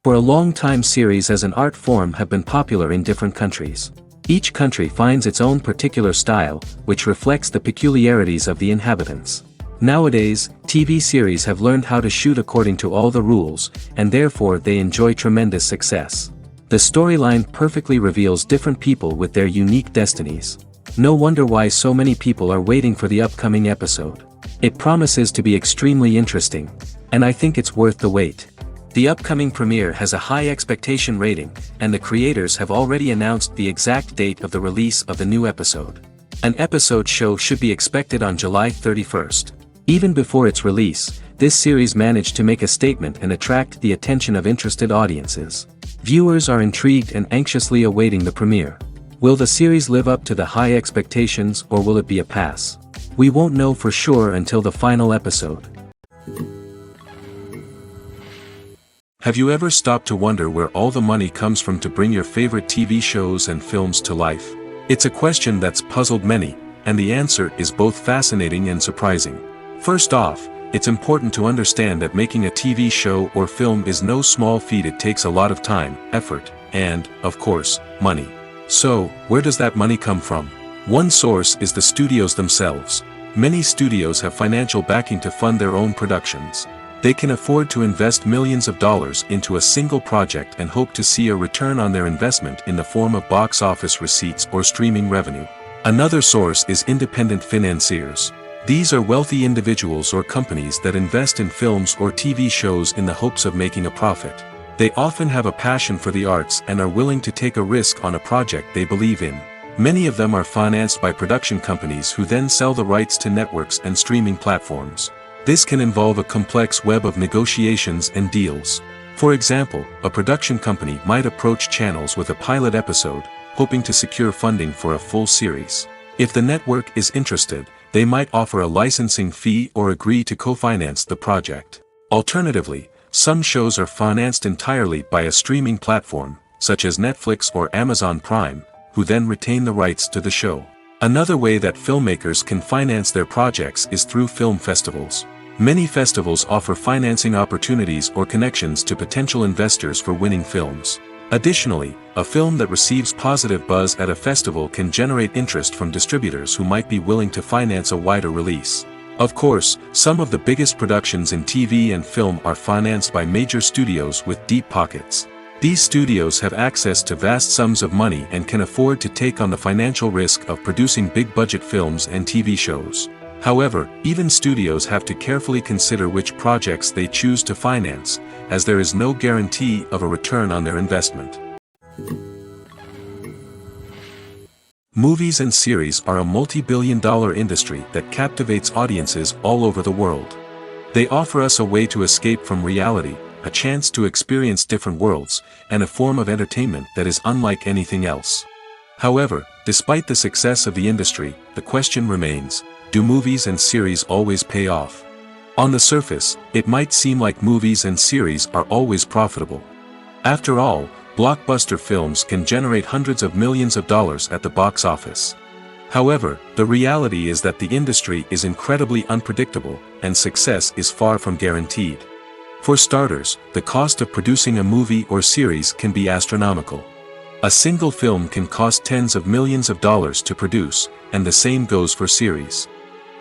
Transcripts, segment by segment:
For a long time, series as an art form have been popular in different countries. Each country finds its own particular style, which reflects the peculiarities of the inhabitants. Nowadays, TV series have learned how to shoot according to all the rules, and therefore they enjoy tremendous success. The storyline perfectly reveals different people with their unique destinies. No wonder why so many people are waiting for the upcoming episode. It promises to be extremely interesting, and I think it's worth the wait. The upcoming premiere has a high expectation rating, and the creators have already announced the exact date of the release of the new episode. An episode show should be expected on July 31st. Even before its release, this series managed to make a statement and attract the attention of interested audiences. Viewers are intrigued and anxiously awaiting the premiere. Will the series live up to the high expectations, or will it be a pass? We won't know for sure until the final episode. Have you ever stopped to wonder where all the money comes from to bring your favorite TV shows and films to life? It's a question that's puzzled many, and the answer is both fascinating and surprising. First off, it's important to understand that making a TV show or film is no small feat. It takes a lot of time, effort, and, of course, money. So, where does that money come from? One source is the studios themselves. Many studios have financial backing to fund their own productions. They can afford to invest millions of dollars into a single project and hope to see a return on their investment in the form of box office receipts or streaming revenue. Another source is independent financiers. These are wealthy individuals or companies that invest in films or TV shows in the hopes of making a profit. They often have a passion for the arts and are willing to take a risk on a project they believe in. Many of them are financed by production companies who then sell the rights to networks and streaming platforms. This can involve a complex web of negotiations and deals. For example, a production company might approach channels with a pilot episode, hoping to secure funding for a full series. If the network is interested, they might offer a licensing fee or agree to co-finance the project. Alternatively, some shows are financed entirely by a streaming platform, such as Netflix or Amazon Prime, who then retain the rights to the show. Another way that filmmakers can finance their projects is through film festivals. Many festivals offer financing opportunities or connections to potential investors for winning films. Additionally, a film that receives positive buzz at a festival can generate interest from distributors who might be willing to finance a wider release. Of course, some of the biggest productions in TV and film are financed by major studios with deep pockets. These studios have access to vast sums of money and can afford to take on the financial risk of producing big-budget films and TV shows. However, even studios have to carefully consider which projects they choose to finance, as there is no guarantee of a return on their investment. Movies and series are a multi-billion-dollar industry that captivates audiences all over the world. They offer us a way to escape from reality, a chance to experience different worlds, and a form of entertainment that is unlike anything else. However, despite the success of the industry, the question remains, do movies and series always pay off? On the surface, it might seem like movies and series are always profitable. After all, blockbuster films can generate hundreds of millions of dollars at the box office. However, the reality is that the industry is incredibly unpredictable, and success is far from guaranteed. For starters, the cost of producing a movie or series can be astronomical. A single film can cost tens of millions of dollars to produce, and the same goes for series.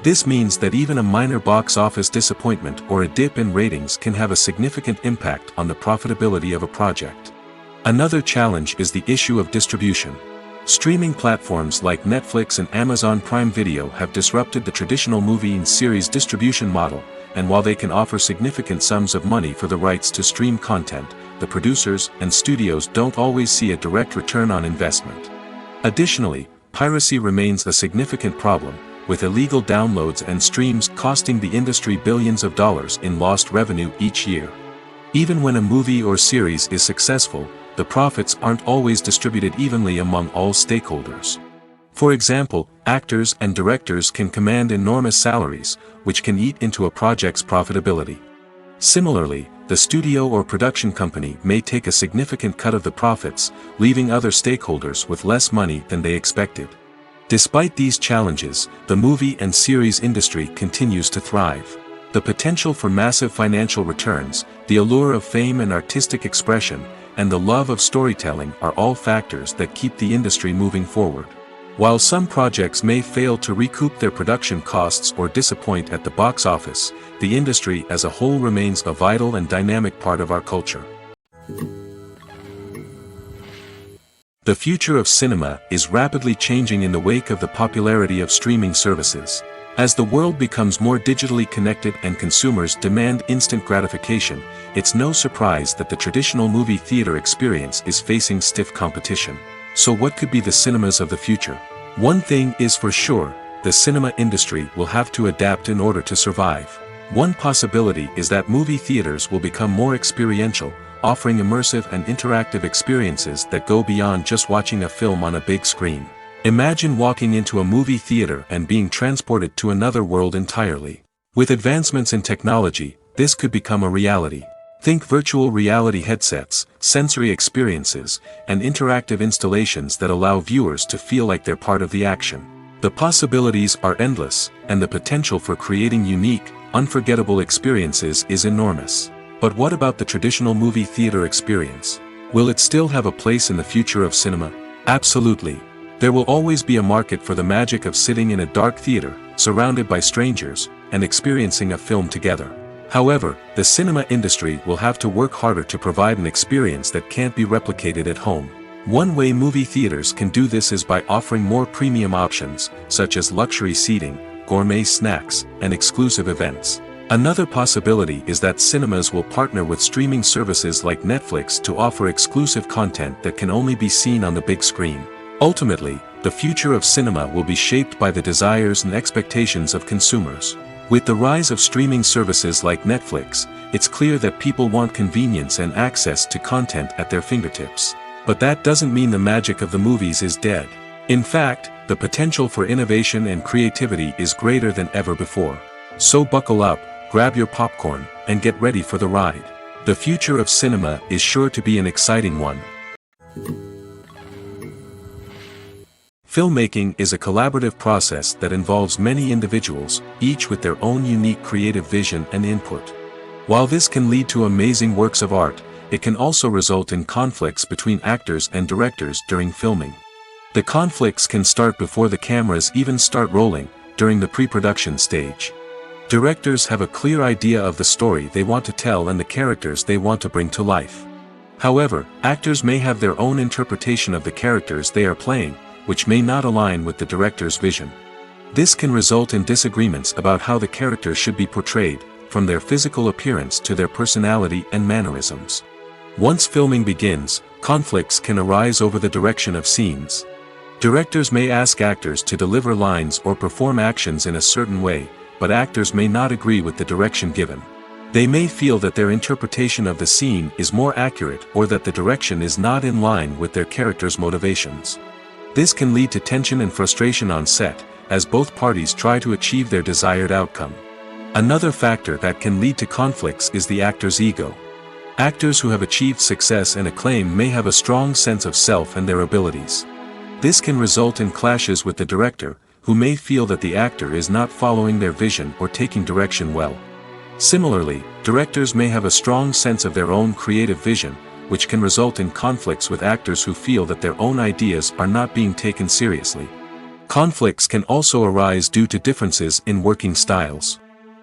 This means that even a minor box office disappointment or a dip in ratings can have a significant impact on the profitability of a project. Another challenge is the issue of distribution. Streaming platforms like Netflix and Amazon Prime Video have disrupted the traditional movie and series distribution model, and while they can offer significant sums of money for the rights to stream content, the producers and studios don't always see a direct return on investment. Additionally, piracy remains a significant problem, with illegal downloads and streams costing the industry billions of dollars in lost revenue each year. Even when a movie or series is successful, the profits aren't always distributed evenly among all stakeholders. For example, actors and directors can command enormous salaries, which can eat into a project's profitability. Similarly, the studio or production company may take a significant cut of the profits, leaving other stakeholders with less money than they expected. Despite these challenges, the movie and series industry continues to thrive. The potential for massive financial returns, the allure of fame and artistic expression, and the love of storytelling are all factors that keep the industry moving forward. While some projects may fail to recoup their production costs or disappoint at the box office, the industry as a whole remains a vital and dynamic part of our culture. The future of cinema is rapidly changing in the wake of the popularity of streaming services. As the world becomes more digitally connected and consumers demand instant gratification, it's no surprise that the traditional movie theater experience is facing stiff competition. So what could be the cinemas of the future? One thing is for sure, the cinema industry will have to adapt in order to survive. One possibility is that movie theaters will become more experiential, offering immersive and interactive experiences that go beyond just watching a film on a big screen. Imagine walking into a movie theater and being transported to another world entirely. With advancements in technology, this could become a reality. Think virtual reality headsets, sensory experiences, and interactive installations that allow viewers to feel like they're part of the action. The possibilities are endless, and the potential for creating unique, unforgettable experiences is enormous. But what about the traditional movie theater experience? Will it still have a place in the future of cinema? Absolutely. There will always be a market for the magic of sitting in a dark theater, surrounded by strangers, and experiencing a film together. However, the cinema industry will have to work harder to provide an experience that can't be replicated at home. One way movie theaters can do this is by offering more premium options, such as luxury seating, gourmet snacks, and exclusive events. Another possibility is that cinemas will partner with streaming services like Netflix to offer exclusive content that can only be seen on the big screen. Ultimately, the future of cinema will be shaped by the desires and expectations of consumers. With the rise of streaming services like Netflix, it's clear that people want convenience and access to content at their fingertips. But that doesn't mean the magic of the movies is dead. In fact, the potential for innovation and creativity is greater than ever before. So buckle up, grab your popcorn, and get ready for the ride. The future of cinema is sure to be an exciting one. Filmmaking is a collaborative process that involves many individuals, each with their own unique creative vision and input. While this can lead to amazing works of art, it can also result in conflicts between actors and directors during filming. The conflicts can start before the cameras even start rolling, during the pre-production stage. Directors have a clear idea of the story they want to tell and the characters they want to bring to life. However, actors may have their own interpretation of the characters they are playing, which may not align with the director's vision. This can result in disagreements about how the characters should be portrayed, from their physical appearance to their personality and mannerisms. Once filming begins, conflicts can arise over the direction of scenes. Directors may ask actors to deliver lines or perform actions in a certain way, but actors may not agree with the direction given. They may feel that their interpretation of the scene is more accurate or that the direction is not in line with their character's motivations. This can lead to tension and frustration on set, as both parties try to achieve their desired outcome. Another factor that can lead to conflicts is the actor's ego. Actors who have achieved success and acclaim may have a strong sense of self and their abilities. This can result in clashes with the director, who may feel that the actor is not following their vision or taking direction well. Similarly, directors may have a strong sense of their own creative vision, which can result in conflicts with actors who feel that their own ideas are not being taken seriously. Conflicts can also arise due to differences in working styles.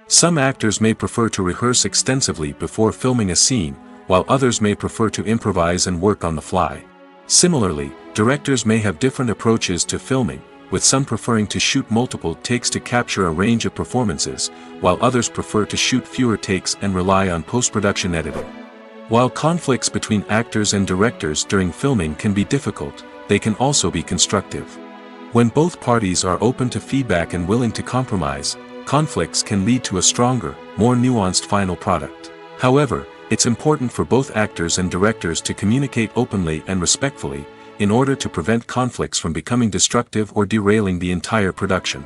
Some actors may prefer to rehearse extensively before filming a scene, while others may prefer to improvise and work on the fly. Similarly, directors may have different approaches to filming, with some preferring to shoot multiple takes to capture a range of performances, while others prefer to shoot fewer takes and rely on post-production editing. While conflicts between actors and directors during filming can be difficult, they can also be constructive. When both parties are open to feedback and willing to compromise, conflicts can lead to a stronger, more nuanced final product. However, it's important for both actors and directors to communicate openly and respectfully, in order to prevent conflicts from becoming destructive or derailing the entire production.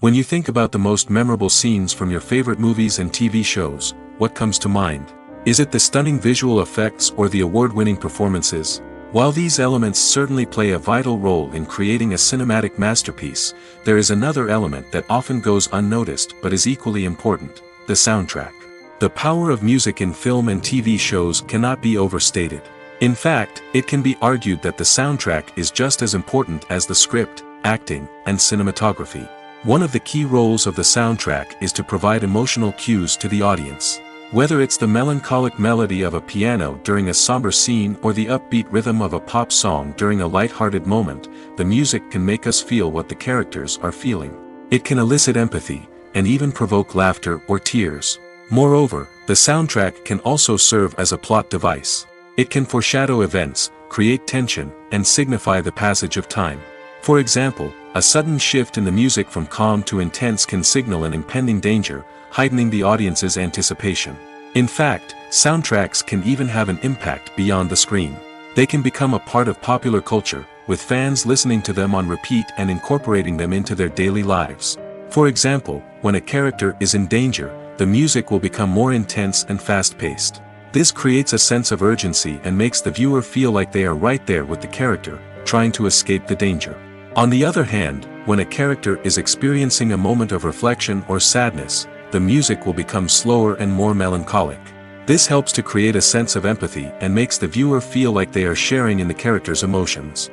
When you think about the most memorable scenes from your favorite movies and TV shows, what comes to mind? Is it the stunning visual effects or the award-winning performances? While these elements certainly play a vital role in creating a cinematic masterpiece, there is another element that often goes unnoticed but is equally important: the soundtrack. The power of music in film and TV shows cannot be overstated. In fact, it can be argued that the soundtrack is just as important as the script, acting, and cinematography. One of the key roles of the soundtrack is to provide emotional cues to the audience. Whether it's the melancholic melody of a piano during a somber scene or the upbeat rhythm of a pop song during a light-hearted moment, the music can make us feel what the characters are feeling. It can elicit empathy, and even provoke laughter or tears. Moreover, the soundtrack can also serve as a plot device. It can foreshadow events, create tension, and signify the passage of time. For example, a sudden shift in the music from calm to intense can signal an impending danger, heightening the audience's anticipation. In fact, soundtracks can even have an impact beyond the screen. They can become a part of popular culture, with fans listening to them on repeat and incorporating them into their daily lives. For example, when a character is in danger, the music will become more intense and fast-paced. This creates a sense of urgency and makes the viewer feel like they are right there with the character, trying to escape the danger. On the other hand, when a character is experiencing a moment of reflection or sadness, the music will become slower and more melancholic. This helps to create a sense of empathy and makes the viewer feel like they are sharing in the character's emotions.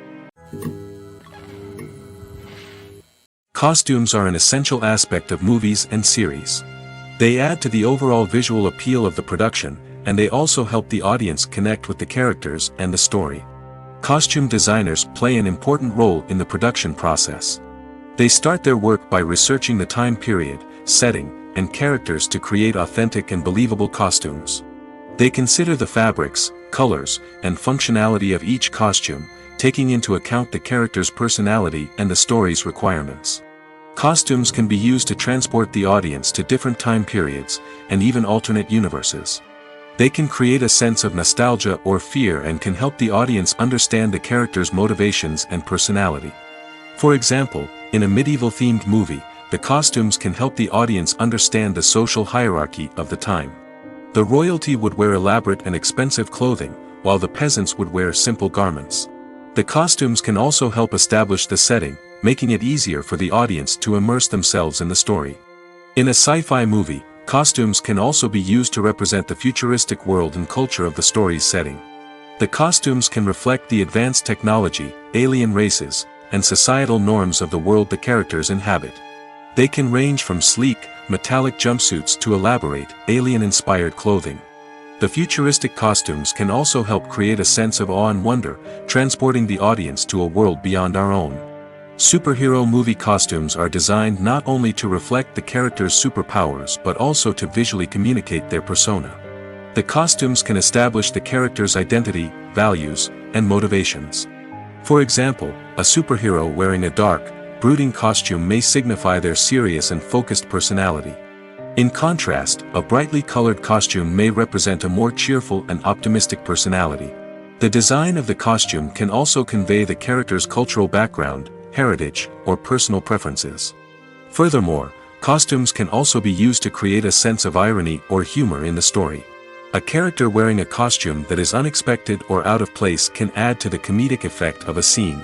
Costumes are an essential aspect of movies and series. They add to the overall visual appeal of the production, and they also help the audience connect with the characters and the story. Costume designers play an important role in the production process. They start their work by researching the time period, setting, and characters to create authentic and believable costumes. They consider the fabrics, colors, and functionality of each costume, taking into account the character's personality and the story's requirements. Costumes can be used to transport the audience to different time periods, and even alternate universes. They can create a sense of nostalgia or fear and can help the audience understand the character's motivations and personality. For example, in a medieval-themed movie, the costumes can help the audience understand the social hierarchy of the time. The royalty would wear elaborate and expensive clothing, while the peasants would wear simple garments. The costumes can also help establish the setting, making it easier for the audience to immerse themselves in the story. In a sci-fi movie, costumes can also be used to represent the futuristic world and culture of the story's setting. The costumes can reflect the advanced technology, alien races, and societal norms of the world the characters inhabit. They can range from sleek, metallic jumpsuits to elaborate, alien-inspired clothing. The futuristic costumes can also help create a sense of awe and wonder, transporting the audience to a world beyond our own. Superhero movie costumes are designed not only to reflect the character's superpowers but also to visually communicate their persona. The costumes can establish the character's identity, values, and motivations. For example, a superhero wearing a dark, brooding costume may signify their serious and focused personality. In contrast, a brightly colored costume may represent a more cheerful and optimistic personality. The design of the costume can also convey the character's cultural background, heritage, or personal preferences. Furthermore, costumes can also be used to create a sense of irony or humor in the story. A character wearing a costume that is unexpected or out of place can add to the comedic effect of a scene.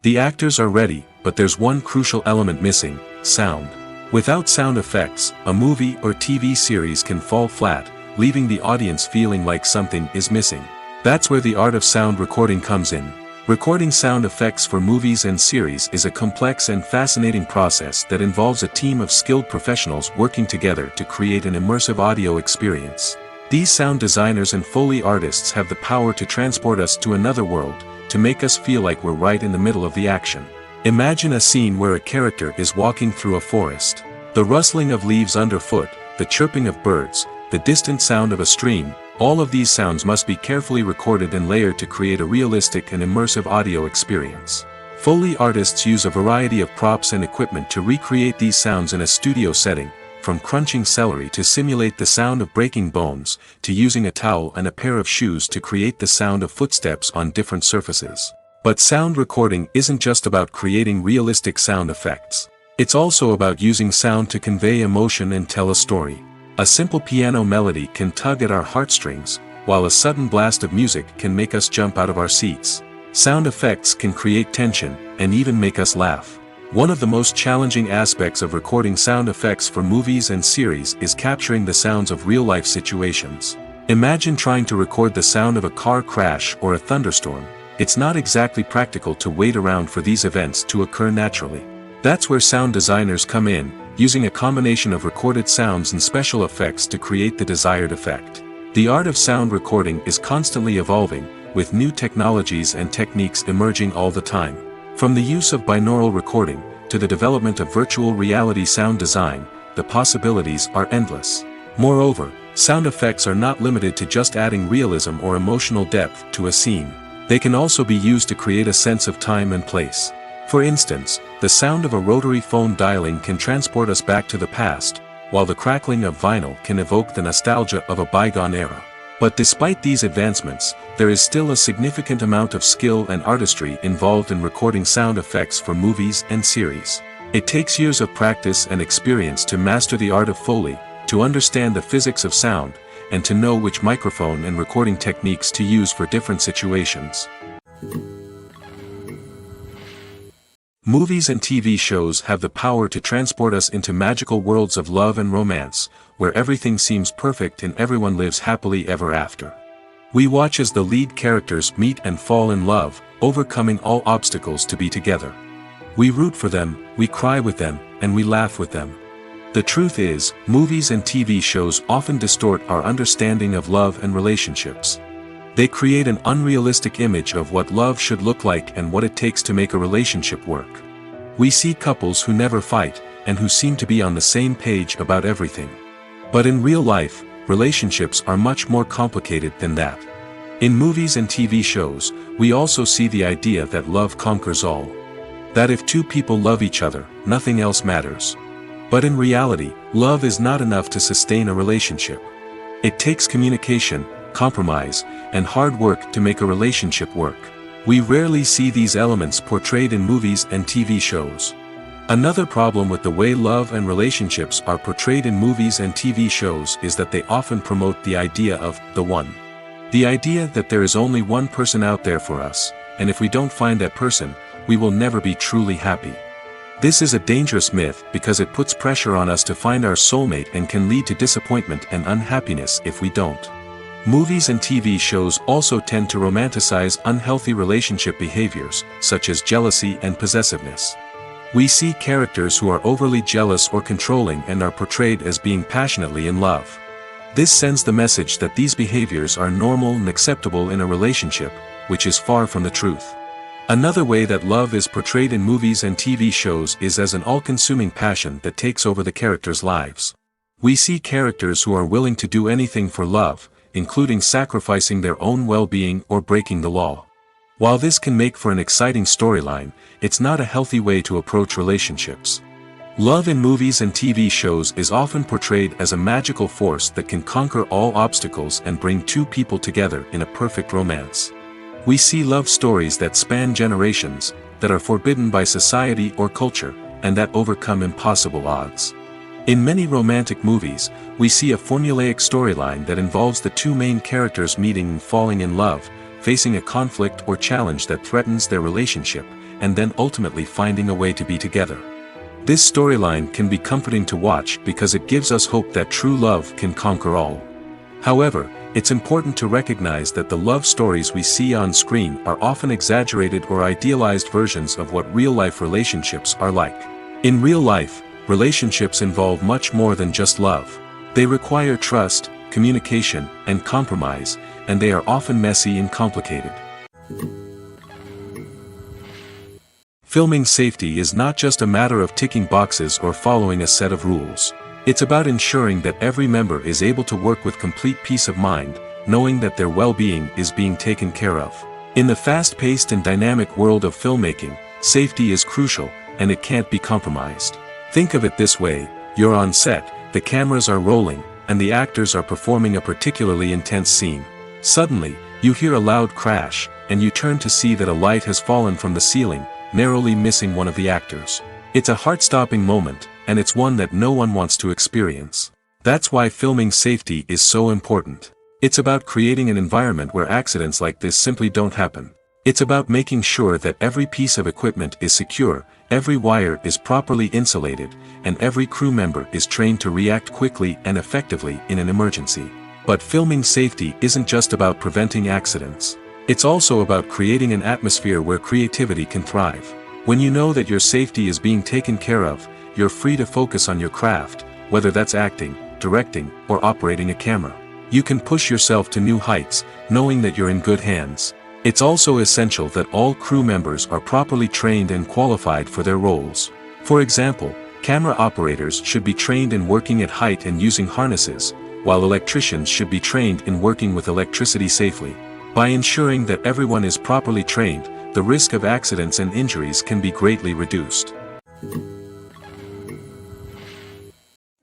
The actors are ready, but there's one crucial element missing: sound. Without sound effects, a movie or TV series can fall flat, leaving the audience feeling like something is missing. That's where the art of sound recording comes in. Recording sound effects for movies and series is a complex and fascinating process that involves a team of skilled professionals working together to create an immersive audio experience. These sound designers and Foley artists have the power to transport us to another world, to make us feel like we're right in the middle of the action. Imagine a scene where a character is walking through a forest. The rustling of leaves underfoot, the chirping of birds, the distant sound of a stream, all of these sounds must be carefully recorded and layered to create a realistic and immersive audio experience. Foley artists use a variety of props and equipment to recreate these sounds in a studio setting, from crunching celery to simulate the sound of breaking bones, to using a towel and a pair of shoes to create the sound of footsteps on different surfaces. But sound recording isn't just about creating realistic sound effects. It's also about using sound to convey emotion and tell a story. A simple piano melody can tug at our heartstrings, while a sudden blast of music can make us jump out of our seats. Sound effects can create tension, and even make us laugh. One of the most challenging aspects of recording sound effects for movies and series is capturing the sounds of real-life situations. Imagine trying to record the sound of a car crash or a thunderstorm. It's not exactly practical to wait around for these events to occur naturally. That's where sound designers come in, using a combination of recorded sounds and special effects to create the desired effect. The art of sound recording is constantly evolving, with new technologies and techniques emerging all the time. From the use of binaural recording, to the development of virtual reality sound design, the possibilities are endless. Moreover, sound effects are not limited to just adding realism or emotional depth to a scene. They can also be used to create a sense of time and place. For instance, the sound of a rotary phone dialing can transport us back to the past, while the crackling of vinyl can evoke the nostalgia of a bygone era. But despite these advancements, there is still a significant amount of skill and artistry involved in recording sound effects for movies and series. It takes years of practice and experience to master the art of Foley, to understand the physics of sound, and to know which microphone and recording techniques to use for different situations. Movies and TV shows have the power to transport us into magical worlds of love and romance, where everything seems perfect and everyone lives happily ever after. We watch as the lead characters meet and fall in love, overcoming all obstacles to be together. We root for them, we cry with them, and we laugh with them. The truth is, movies and TV shows often distort our understanding of love and relationships. They create an unrealistic image of what love should look like and what it takes to make a relationship work. We see couples who never fight, and who seem to be on the same page about everything. But in real life, relationships are much more complicated than that. In movies and TV shows, we also see the idea that love conquers all. That if two people love each other, nothing else matters. But in reality, love is not enough to sustain a relationship. It takes communication, compromise, and hard work to make a relationship work. We rarely see these elements portrayed in movies and TV shows. Another problem with the way love and relationships are portrayed in movies and TV shows is that they often promote the idea of the one. The idea that there is only one person out there for us, and if we don't find that person, we will never be truly happy. This is a dangerous myth because it puts pressure on us to find our soulmate and can lead to disappointment and unhappiness if we don't. Movies and TV shows also tend to romanticize unhealthy relationship behaviors, such as jealousy and possessiveness. We see characters who are overly jealous or controlling and are portrayed as being passionately in love. This sends the message that these behaviors are normal and acceptable in a relationship, which is far from the truth. Another way that love is portrayed in movies and TV shows is as an all-consuming passion that takes over the characters' lives. We see characters who are willing to do anything for love, including sacrificing their own well-being or breaking the law. While this can make for an exciting storyline, it's not a healthy way to approach relationships. Love in movies and TV shows is often portrayed as a magical force that can conquer all obstacles and bring two people together in a perfect romance. We see love stories that span generations, that are forbidden by society or culture, and that overcome impossible odds. In many romantic movies, we see a formulaic storyline that involves the two main characters meeting and falling in love, facing a conflict or challenge that threatens their relationship, and then ultimately finding a way to be together. This storyline can be comforting to watch because it gives us hope that true love can conquer all. However, it's important to recognize that the love stories we see on screen are often exaggerated or idealized versions of what real-life relationships are like. In real life, relationships involve much more than just love. They require trust, communication, and compromise, and they are often messy and complicated. Filming safety is not just a matter of ticking boxes or following a set of rules. It's about ensuring that every member is able to work with complete peace of mind, knowing that their well-being is being taken care of. In the fast-paced and dynamic world of filmmaking, safety is crucial, and it can't be compromised. Think of it this way: you're on set, the cameras are rolling, and the actors are performing a particularly intense scene. Suddenly, you hear a loud crash, and you turn to see that a light has fallen from the ceiling, narrowly missing one of the actors. It's a heart-stopping moment, and it's one that no one wants to experience. That's why filming safety is so important. It's about creating an environment where accidents like this simply don't happen. It's about making sure that every piece of equipment is secure, every wire is properly insulated, and every crew member is trained to react quickly and effectively in an emergency. But filming safety isn't just about preventing accidents. It's also about creating an atmosphere where creativity can thrive. When you know that your safety is being taken care of, you're free to focus on your craft, whether that's acting, directing, or operating a camera. You can push yourself to new heights, knowing that you're in good hands. It's also essential that all crew members are properly trained and qualified for their roles. For example, camera operators should be trained in working at height and using harnesses, while electricians should be trained in working with electricity safely. By ensuring that everyone is properly trained, the risk of accidents and injuries can be greatly reduced.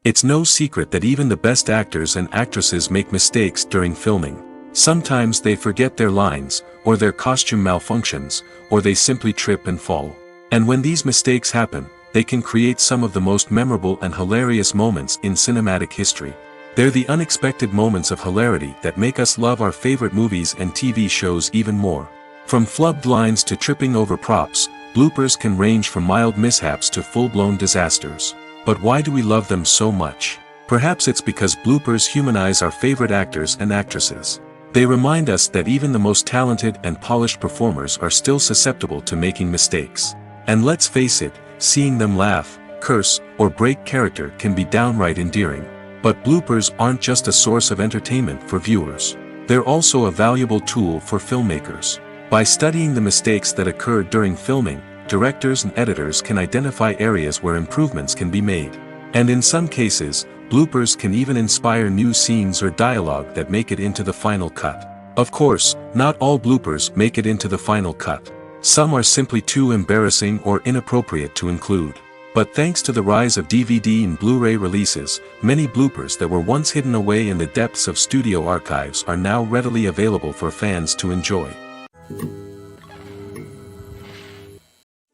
It's no secret that even the best actors and actresses make mistakes during filming. Sometimes they forget their lines, or their costume malfunctions, or they simply trip and fall. And when these mistakes happen, they can create some of the most memorable and hilarious moments in cinematic history. They're the unexpected moments of hilarity that make us love our favorite movies and TV shows even more. From flubbed lines to tripping over props, bloopers can range from mild mishaps to full-blown disasters. But why do we love them so much? Perhaps it's because bloopers humanize our favorite actors and actresses. They remind us that even the most talented and polished performers are still susceptible to making mistakes. And let's face it, seeing them laugh, curse, or break character can be downright endearing. But bloopers aren't just a source of entertainment for viewers. They're also a valuable tool for filmmakers. By studying the mistakes that occur during filming, directors and editors can identify areas where improvements can be made. And in some cases, bloopers can even inspire new scenes or dialogue that make it into the final cut. Of course, not all bloopers make it into the final cut. Some are simply too embarrassing or inappropriate to include. But thanks to the rise of DVD and Blu-ray releases, many bloopers that were once hidden away in the depths of studio archives are now readily available for fans to enjoy.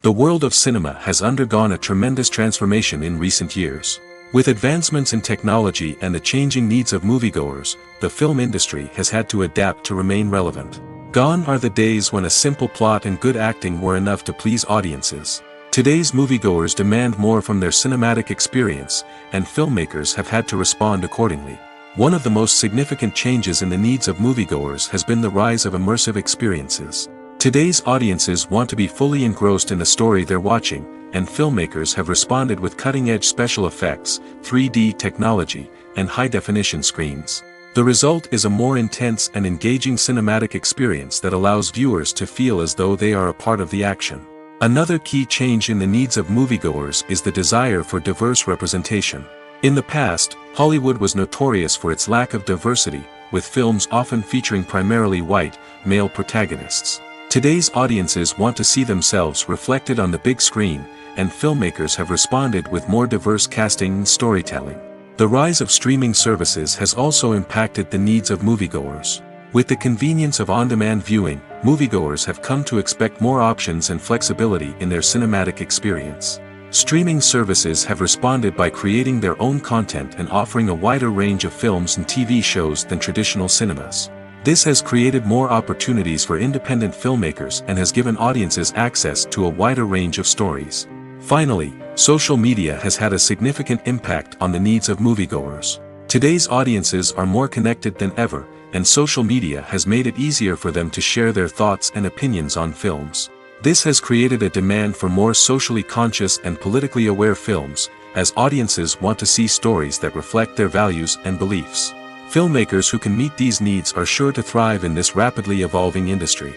The world of cinema has undergone a tremendous transformation in recent years. With advancements in technology and the changing needs of moviegoers, the film industry has had to adapt to remain relevant. Gone are the days when a simple plot and good acting were enough to please audiences. Today's moviegoers demand more from their cinematic experience, and filmmakers have had to respond accordingly. One of the most significant changes in the needs of moviegoers has been the rise of immersive experiences. Today's audiences want to be fully engrossed in the story they're watching, and filmmakers have responded with cutting-edge special effects, 3D technology, and high-definition screens. The result is a more intense and engaging cinematic experience that allows viewers to feel as though they are a part of the action. Another key change in the needs of moviegoers is the desire for diverse representation. In the past, Hollywood was notorious for its lack of diversity, with films often featuring primarily white, male protagonists. Today's audiences want to see themselves reflected on the big screen, and filmmakers have responded with more diverse casting and storytelling. The rise of streaming services has also impacted the needs of moviegoers. With the convenience of on-demand viewing, moviegoers have come to expect more options and flexibility in their cinematic experience. Streaming services have responded by creating their own content and offering a wider range of films and TV shows than traditional cinemas. This has created more opportunities for independent filmmakers and has given audiences access to a wider range of stories. Finally, social media has had a significant impact on the needs of moviegoers. Today's audiences are more connected than ever, and social media has made it easier for them to share their thoughts and opinions on films. This has created a demand for more socially conscious and politically aware films, as audiences want to see stories that reflect their values and beliefs. Filmmakers who can meet these needs are sure to thrive in this rapidly evolving industry.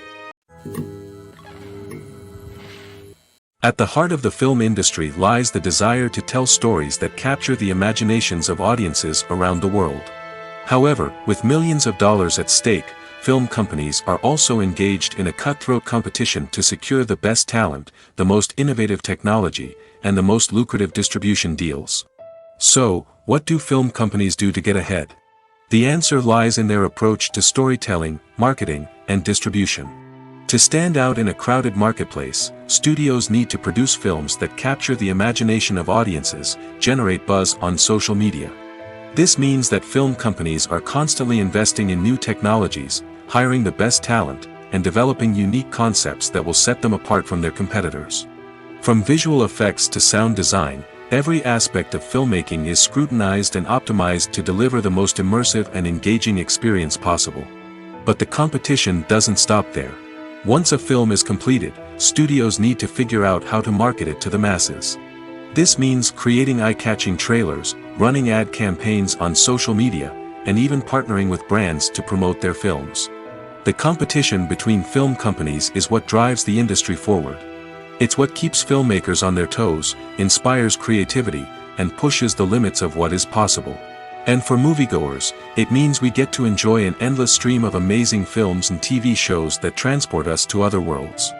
At the heart of the film industry lies the desire to tell stories that capture the imaginations of audiences around the world. However, with millions of dollars at stake, film companies are also engaged in a cutthroat competition to secure the best talent, the most innovative technology, and the most lucrative distribution deals. So, what do film companies do to get ahead? The answer lies in their approach to storytelling, marketing, and distribution. To stand out in a crowded marketplace, studios need to produce films that capture the imagination of audiences, generate buzz on social media. This means that film companies are constantly investing in new technologies, hiring the best talent, and developing unique concepts that will set them apart from their competitors. From visual effects to sound design, every aspect of filmmaking is scrutinized and optimized to deliver the most immersive and engaging experience possible. But the competition doesn't stop there. Once a film is completed, studios need to figure out how to market it to the masses. This means creating eye-catching trailers, running ad campaigns on social media, and even partnering with brands to promote their films. The competition between film companies is what drives the industry forward. It's what keeps filmmakers on their toes, inspires creativity, and pushes the limits of what is possible. And for moviegoers, it means we get to enjoy an endless stream of amazing films and TV shows that transport us to other worlds.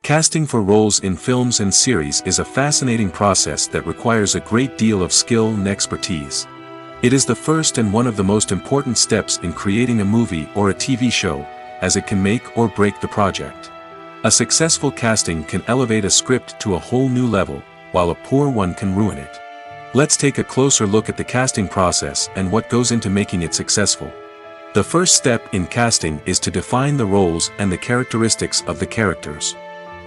Casting for roles in films and series is a fascinating process that requires a great deal of skill and expertise. It is the first and one of the most important steps in creating a movie or a TV show, as it can make or break the project. A successful casting can elevate a script to a whole new level, while a poor one can ruin it. Let's take a closer look at the casting process and what goes into making it successful. The first step in casting is to define the roles and the characteristics of the characters.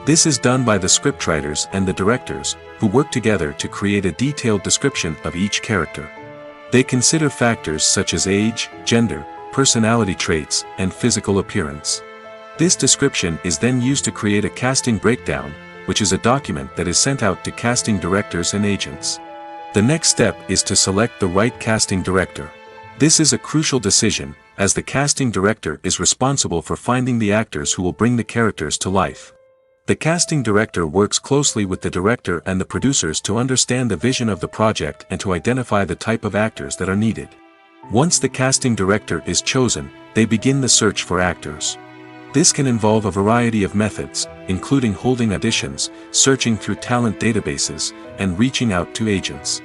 This is done by the scriptwriters and the directors, who work together to create a detailed description of each character. They consider factors such as age, gender, personality traits, and physical appearance. This description is then used to create a casting breakdown, which is a document that is sent out to casting directors and agents. The next step is to select the right casting director. This is a crucial decision, as the casting director is responsible for finding the actors who will bring the characters to life. The casting director works closely with the director and the producers to understand the vision of the project and to identify the type of actors that are needed. Once the casting director is chosen, they begin the search for actors. This can involve a variety of methods, including holding auditions, searching through talent databases, and reaching out to agents.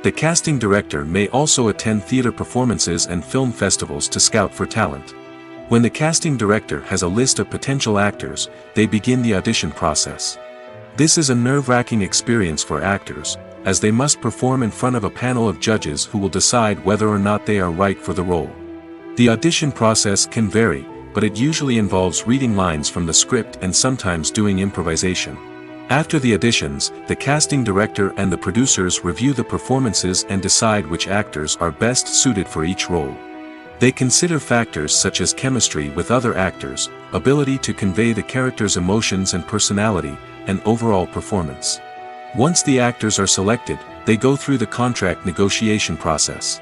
The casting director may also attend theater performances and film festivals to scout for talent. When the casting director has a list of potential actors, they begin the audition process. This is a nerve-wracking experience for actors, as they must perform in front of a panel of judges who will decide whether or not they are right for the role. The audition process can vary, but it usually involves reading lines from the script and sometimes doing improvisation. After the auditions, the casting director and the producers review the performances and decide which actors are best suited for each role. They consider factors such as chemistry with other actors, ability to convey the character's emotions and personality, and overall performance. Once the actors are selected, they go through the contract negotiation process.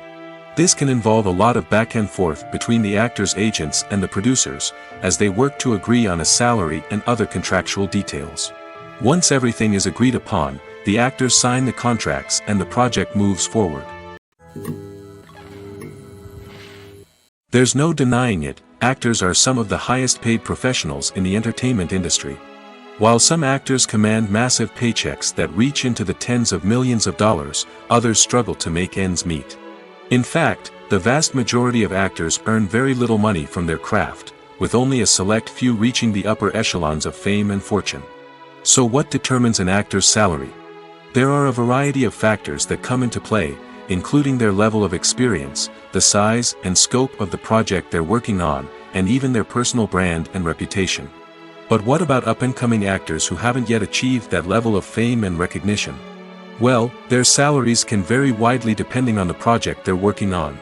This can involve a lot of back and forth between the actors' agents and the producers, as they work to agree on a salary and other contractual details. Once everything is agreed upon, the actors sign the contracts and the project moves forward. There's no denying it, actors are some of the highest paid professionals in the entertainment industry. While some actors command massive paychecks that reach into the tens of millions of dollars, others struggle to make ends meet. In fact, the vast majority of actors earn very little money from their craft, with only a select few reaching the upper echelons of fame and fortune. So what determines an actor's salary? There are a variety of factors that come into play, including their level of experience, the size and scope of the project they're working on, and even their personal brand and reputation. But what about up-and-coming actors who haven't yet achieved that level of fame and recognition? Well, their salaries can vary widely depending on the project they're working on.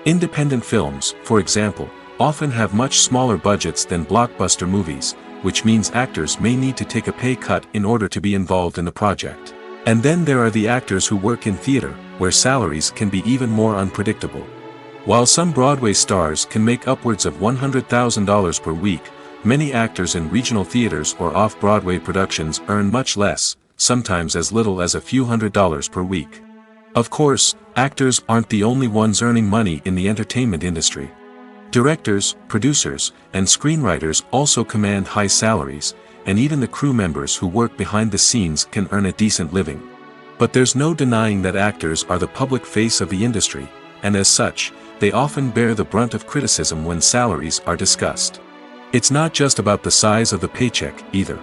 Independent films, for example, often have much smaller budgets than blockbuster movies, which means actors may need to take a pay cut in order to be involved in the project. And then there are the actors who work in theater, where salaries can be even more unpredictable. While some Broadway stars can make upwards of $100,000 per week, many actors in regional theaters or off-Broadway productions earn much less, sometimes as little as a few $100s per week. Of course, actors aren't the only ones earning money in the entertainment industry. Directors, producers, and screenwriters also command high salaries, and even the crew members who work behind the scenes can earn a decent living. But there's no denying that actors are the public face of the industry, and as such, they often bear the brunt of criticism when salaries are discussed. It's not just about the size of the paycheck, either.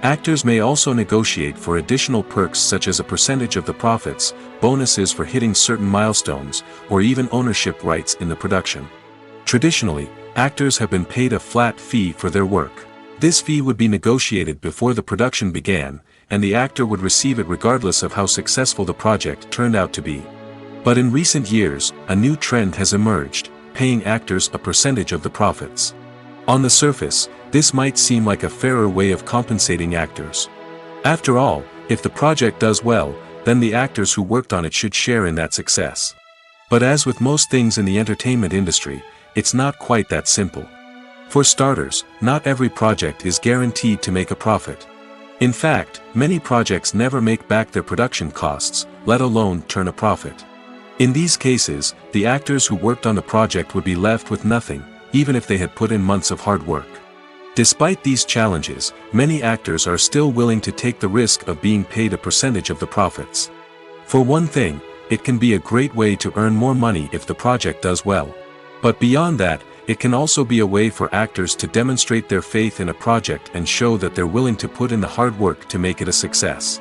Actors may also negotiate for additional perks such as a percentage of the profits, bonuses for hitting certain milestones, or even ownership rights in the production. Traditionally, actors have been paid a flat fee for their work. This fee would be negotiated before the production began, and the actor would receive it regardless of how successful the project turned out to be. But in recent years, a new trend has emerged, paying actors a percentage of the profits. On the surface, this might seem like a fairer way of compensating actors. After all, if the project does well, then the actors who worked on it should share in that success. But as with most things in the entertainment industry, it's not quite that simple. For starters, not every project is guaranteed to make a profit. In fact, many projects never make back their production costs, let alone turn a profit. In these cases, the actors who worked on the project would be left with nothing, even if they had put in months of hard work. Despite these challenges, many actors are still willing to take the risk of being paid a percentage of the profits. For one thing, it can be a great way to earn more money if the project does well. But beyond that, it can also be a way for actors to demonstrate their faith in a project and show that they're willing to put in the hard work to make it a success.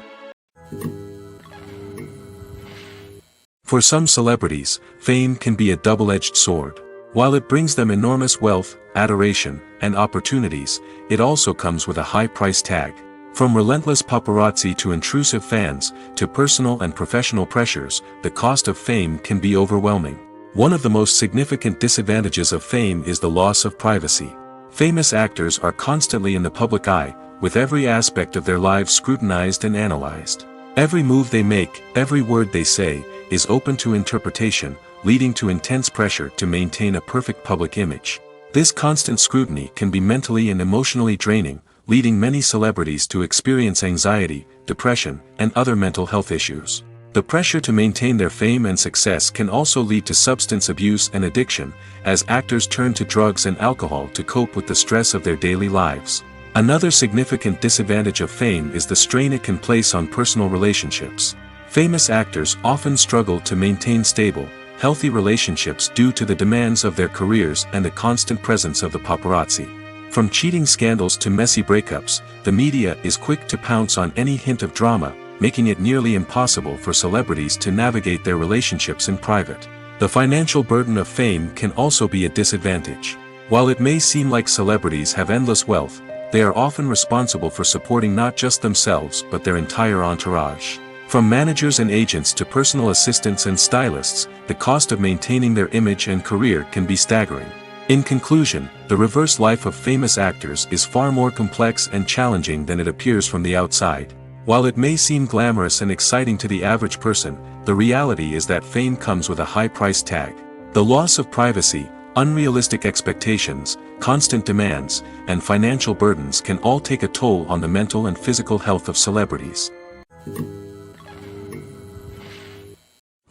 For some celebrities, fame can be a double-edged sword. While it brings them enormous wealth, adoration, and opportunities, it also comes with a high price tag. From relentless paparazzi to intrusive fans, to personal and professional pressures, the cost of fame can be overwhelming. One of the most significant disadvantages of fame is the loss of privacy. Famous actors are constantly in the public eye, with every aspect of their lives scrutinized and analyzed. Every move they make, every word they say, is open to interpretation, leading to intense pressure to maintain a perfect public image. This constant scrutiny can be mentally and emotionally draining, leading many celebrities to experience anxiety, depression, and other mental health issues. The pressure to maintain their fame and success can also lead to substance abuse and addiction, as actors turn to drugs and alcohol to cope with the stress of their daily lives. Another significant disadvantage of fame is the strain it can place on personal relationships. Famous actors often struggle to maintain stable, healthy relationships due to the demands of their careers and the constant presence of the paparazzi. From cheating scandals to messy breakups, the media is quick to pounce on any hint of drama, making it nearly impossible for celebrities to navigate their relationships in private. The financial burden of fame can also be a disadvantage. While it may seem like celebrities have endless wealth, they are often responsible for supporting not just themselves but their entire entourage. From managers and agents to personal assistants and stylists, the cost of maintaining their image and career can be staggering. In conclusion, the reverse life of famous actors is far more complex and challenging than it appears from the outside. While it may seem glamorous and exciting to the average person, the reality is that fame comes with a high price tag. The loss of privacy, unrealistic expectations, constant demands, and financial burdens can all take a toll on the mental and physical health of celebrities.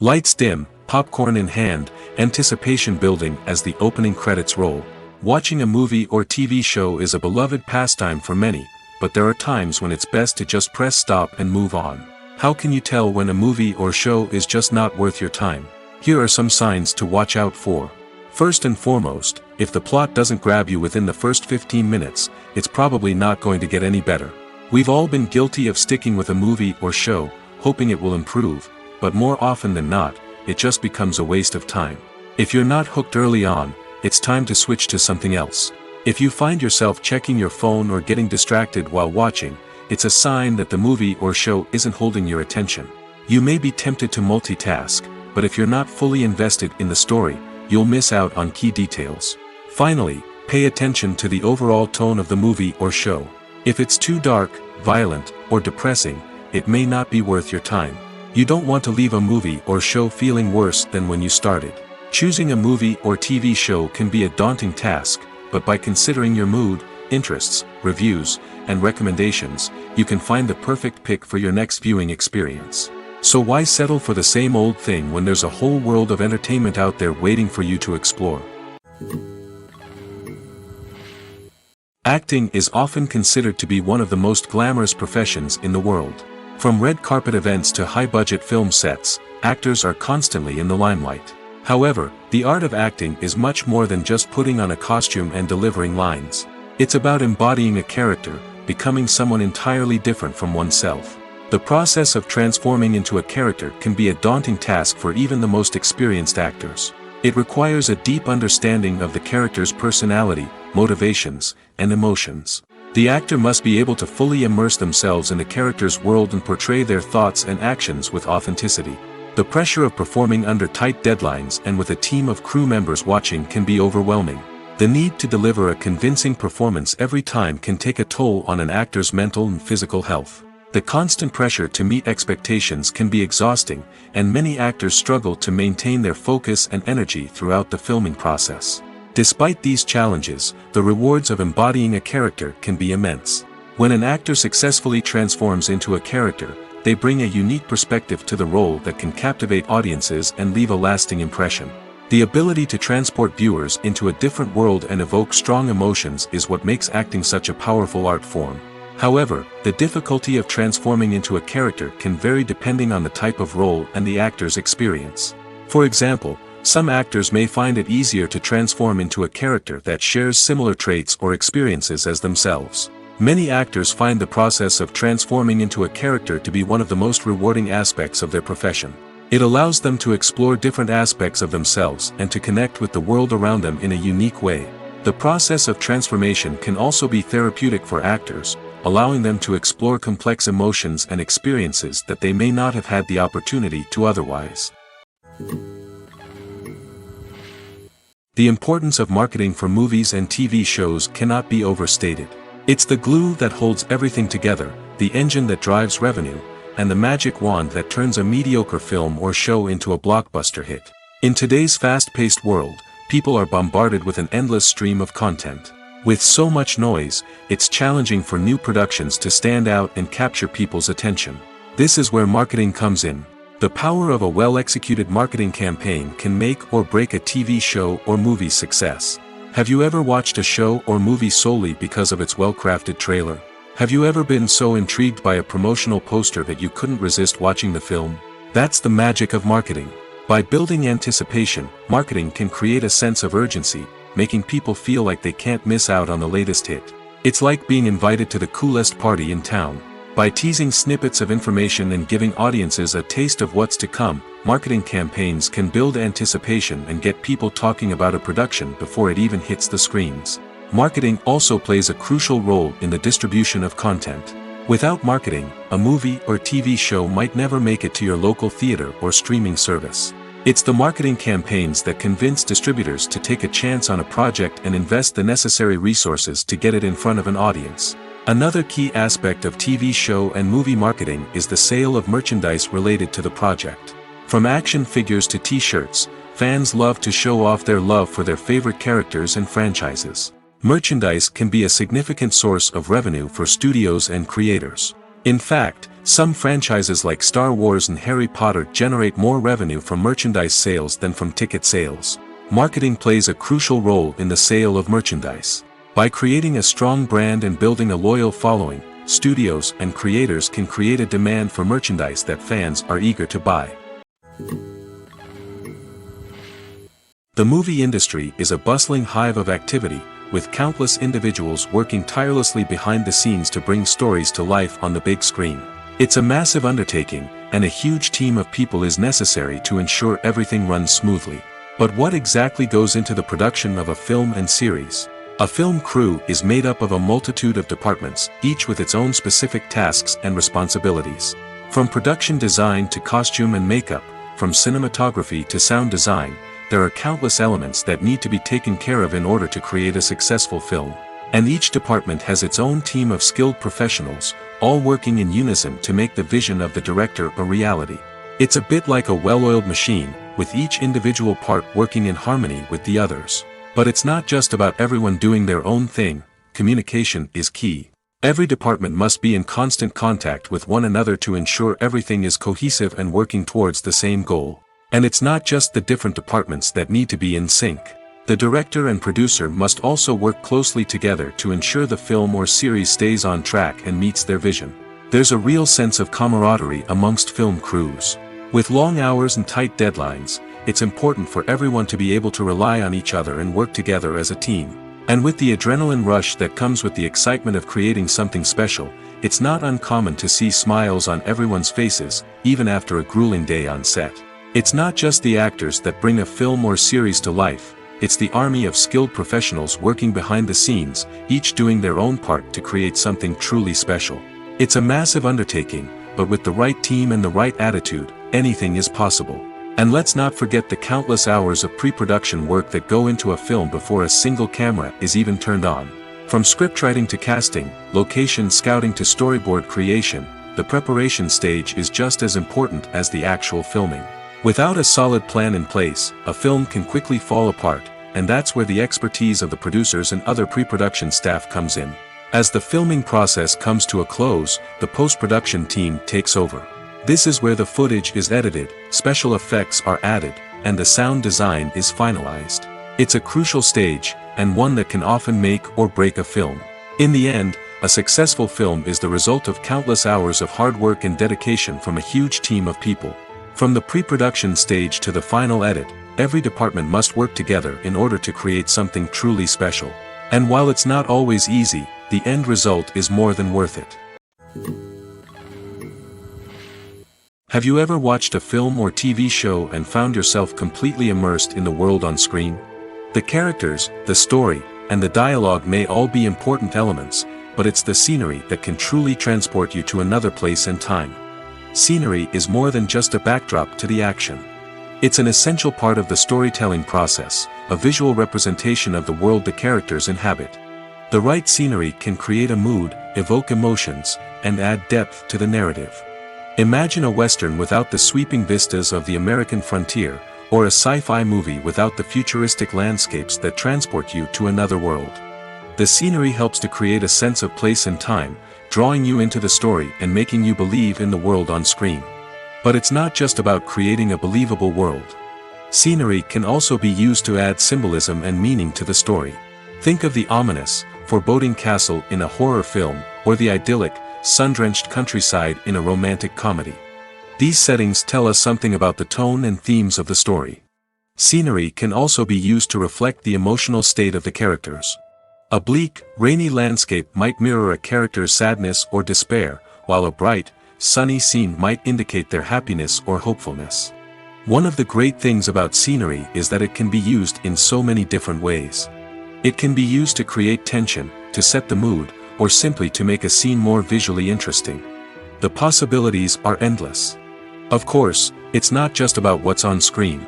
Lights dim, popcorn in hand, anticipation building as the opening credits roll. Watching a movie or TV show is a beloved pastime for many, but there are times when it's best to just press stop and move on. How can you tell when a movie or show is just not worth your time? Here are some signs to watch out for. First and foremost, if the plot doesn't grab you within the first 15 minutes, it's probably not going to get any better. We've all been guilty of sticking with a movie or show, hoping it will improve, but more often than not, it just becomes a waste of time. If you're not hooked early on, it's time to switch to something else. If you find yourself checking your phone or getting distracted while watching, it's a sign that the movie or show isn't holding your attention. You may be tempted to multitask, but if you're not fully invested in the story, you'll miss out on key details. Finally, pay attention to the overall tone of the movie or show. If it's too dark, violent, or depressing, it may not be worth your time. You don't want to leave a movie or show feeling worse than when you started. Choosing a movie or TV show can be a daunting task, but by considering your mood, interests, reviews, and recommendations, you can find the perfect pick for your next viewing experience. So why settle for the same old thing when there's a whole world of entertainment out there waiting for you to explore? Acting is often considered to be one of the most glamorous professions in the world. From red carpet events to high-budget film sets, actors are constantly in the limelight. However, the art of acting is much more than just putting on a costume and delivering lines. It's about embodying a character, becoming someone entirely different from oneself. The process of transforming into a character can be a daunting task for even the most experienced actors. It requires a deep understanding of the character's personality, motivations, and emotions. The actor must be able to fully immerse themselves in the character's world and portray their thoughts and actions with authenticity. The pressure of performing under tight deadlines and with a team of crew members watching can be overwhelming. The need to deliver a convincing performance every time can take a toll on an actor's mental and physical health. The constant pressure to meet expectations can be exhausting, and many actors struggle to maintain their focus and energy throughout the filming process. Despite these challenges, the rewards of embodying a character can be immense. When an actor successfully transforms into a character, they bring a unique perspective to the role that can captivate audiences and leave a lasting impression. The ability to transport viewers into a different world and evoke strong emotions is what makes acting such a powerful art form. However, the difficulty of transforming into a character can vary depending on the type of role and the actor's experience. For example, some actors may find it easier to transform into a character that shares similar traits or experiences as themselves. Many actors find the process of transforming into a character to be one of the most rewarding aspects of their profession. It allows them to explore different aspects of themselves and to connect with the world around them in a unique way. The process of transformation can also be therapeutic for actors, allowing them to explore complex emotions and experiences that they may not have had the opportunity to otherwise. The importance of marketing for movies and TV shows cannot be overstated. It's the glue that holds everything together, the engine that drives revenue, and the magic wand that turns a mediocre film or show into a blockbuster hit. In today's fast-paced world, people are bombarded with an endless stream of content. With so much noise, it's challenging for new productions to stand out and capture people's attention. This is where marketing comes in. The power of a well-executed marketing campaign can make or break a TV show or movie's success. Have you ever watched a show or movie solely because of its well-crafted trailer? Have you ever been so intrigued by a promotional poster that you couldn't resist watching the film? That's the magic of marketing. By building anticipation, marketing can create a sense of urgency, making people feel like they can't miss out on the latest hit. It's like being invited to the coolest party in town. By teasing snippets of information and giving audiences a taste of what's to come, marketing campaigns can build anticipation and get people talking about a production before it even hits the screens. Marketing also plays a crucial role in the distribution of content. Without marketing, a movie or TV show might never make it to your local theater or streaming service. It's the marketing campaigns that convince distributors to take a chance on a project and invest the necessary resources to get it in front of an audience. Another key aspect of TV show and movie marketing is the sale of merchandise related to the project. From action figures to t-shirts, fans love to show off their love for their favorite characters and franchises. Merchandise can be a significant source of revenue for studios and creators. In fact, some franchises like Star Wars and Harry Potter generate more revenue from merchandise sales than from ticket sales. Marketing plays a crucial role in the sale of merchandise. By creating a strong brand and building a loyal following, studios and creators can create a demand for merchandise that fans are eager to buy. The movie industry is a bustling hive of activity, with countless individuals working tirelessly behind the scenes to bring stories to life on the big screen. It's a massive undertaking, and a huge team of people is necessary to ensure everything runs smoothly. But what exactly goes into the production of a film and series? A film crew is made up of a multitude of departments, each with its own specific tasks and responsibilities. From production design to costume and makeup, from cinematography to sound design, there are countless elements that need to be taken care of in order to create a successful film. And each department has its own team of skilled professionals, all working in unison to make the vision of the director a reality. It's a bit like a well-oiled machine, with each individual part working in harmony with the others. But it's not just about everyone doing their own thing. Communication is key. Every department must be in constant contact with one another to ensure everything is cohesive and working towards the same goal. And it's not just the different departments that need to be in sync. The director and producer must also work closely together to ensure the film or series stays on track and meets their vision. There's a real sense of camaraderie amongst film crews. With long hours and tight deadlines, it's important for everyone to be able to rely on each other and work together as a team. And with the adrenaline rush that comes with the excitement of creating something special, it's not uncommon to see smiles on everyone's faces, even after a grueling day on set. It's not just the actors that bring a film or series to life, it's the army of skilled professionals working behind the scenes, each doing their own part to create something truly special. It's a massive undertaking, but with the right team and the right attitude, anything is possible. And let's not forget the countless hours of pre-production work that go into a film before a single camera is even turned on. From scriptwriting to casting, location scouting to storyboard creation, the preparation stage is just as important as the actual filming. Without a solid plan in place, a film can quickly fall apart, and that's where the expertise of the producers and other pre-production staff comes in. As the filming process comes to a close, the post-production team takes over. This is where the footage is edited, special effects are added, and the sound design is finalized. It's a crucial stage, and one that can often make or break a film. In the end, a successful film is the result of countless hours of hard work and dedication from a huge team of people. From the pre-production stage to the final edit, every department must work together in order to create something truly special. And while it's not always easy, the end result is more than worth it. Have you ever watched a film or TV show and found yourself completely immersed in the world on screen? The characters, the story, and the dialogue may all be important elements, but it's the scenery that can truly transport you to another place and time. Scenery is more than just a backdrop to the action. It's an essential part of the storytelling process, a visual representation of the world the characters inhabit. The right scenery can create a mood, evoke emotions, and add depth to the narrative. Imagine a Western without the sweeping vistas of the American frontier, or a sci-fi movie without the futuristic landscapes that transport you to another world. The scenery helps to create a sense of place and time, drawing you into the story and making you believe in the world on screen. But it's not just about creating a believable world. Scenery can also be used to add symbolism and meaning to the story. Think of the ominous, foreboding castle in a horror film, or the idyllic, sun-drenched countryside in a romantic comedy. These settings tell us something about the tone and themes of the story. Scenery can also be used to reflect the emotional state of the characters. A bleak, rainy landscape might mirror a character's sadness or despair, while a bright, sunny scene might indicate their happiness or hopefulness. One of the great things about scenery is that it can be used in so many different ways. It can be used to create tension, to set the mood, or simply to make a scene more visually interesting. The possibilities are endless. Of course, it's not just about what's on screen.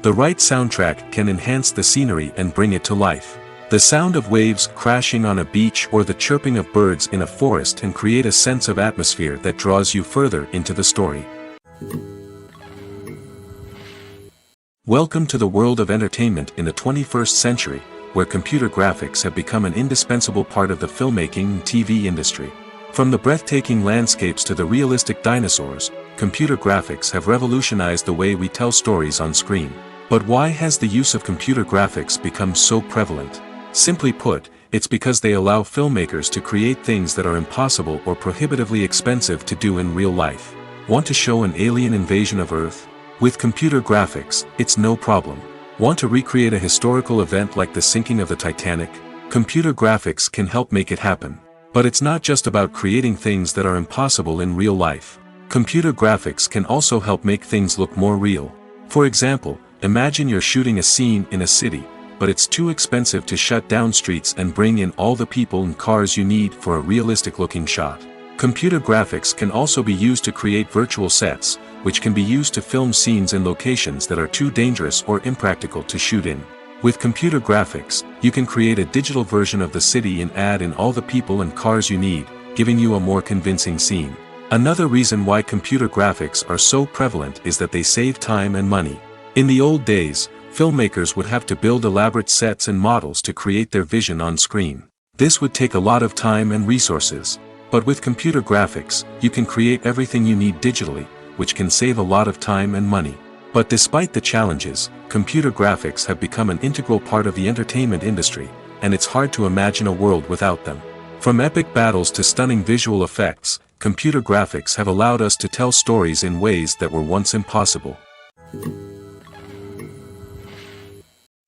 The right soundtrack can enhance the scenery and bring it to life. The sound of waves crashing on a beach or the chirping of birds in a forest can create a sense of atmosphere that draws you further into the story. Welcome to the world of entertainment in the 21st century, where computer graphics have become an indispensable part of the filmmaking and TV industry. From the breathtaking landscapes to the realistic dinosaurs, computer graphics have revolutionized the way we tell stories on screen. But why has the use of computer graphics become so prevalent? Simply put, it's because they allow filmmakers to create things that are impossible or prohibitively expensive to do in real life. Want to show an alien invasion of Earth? With computer graphics, it's no problem. Want to recreate a historical event like the sinking of the Titanic? Computer graphics can help make it happen. But it's not just about creating things that are impossible in real life. Computer graphics can also help make things look more real. For example, imagine you're shooting a scene in a city, but it's too expensive to shut down streets and bring in all the people and cars you need for a realistic-looking shot. Computer graphics can also be used to create virtual sets, which can be used to film scenes in locations that are too dangerous or impractical to shoot in. With computer graphics, you can create a digital version of the city and add in all the people and cars you need, giving you a more convincing scene. Another reason why computer graphics are so prevalent is that they save time and money. In the old days, filmmakers would have to build elaborate sets and models to create their vision on screen. This would take a lot of time and resources. But with computer graphics, you can create everything you need digitally, which can save a lot of time and money. But despite the challenges, computer graphics have become an integral part of the entertainment industry, and it's hard to imagine a world without them. From epic battles to stunning visual effects, computer graphics have allowed us to tell stories in ways that were once impossible.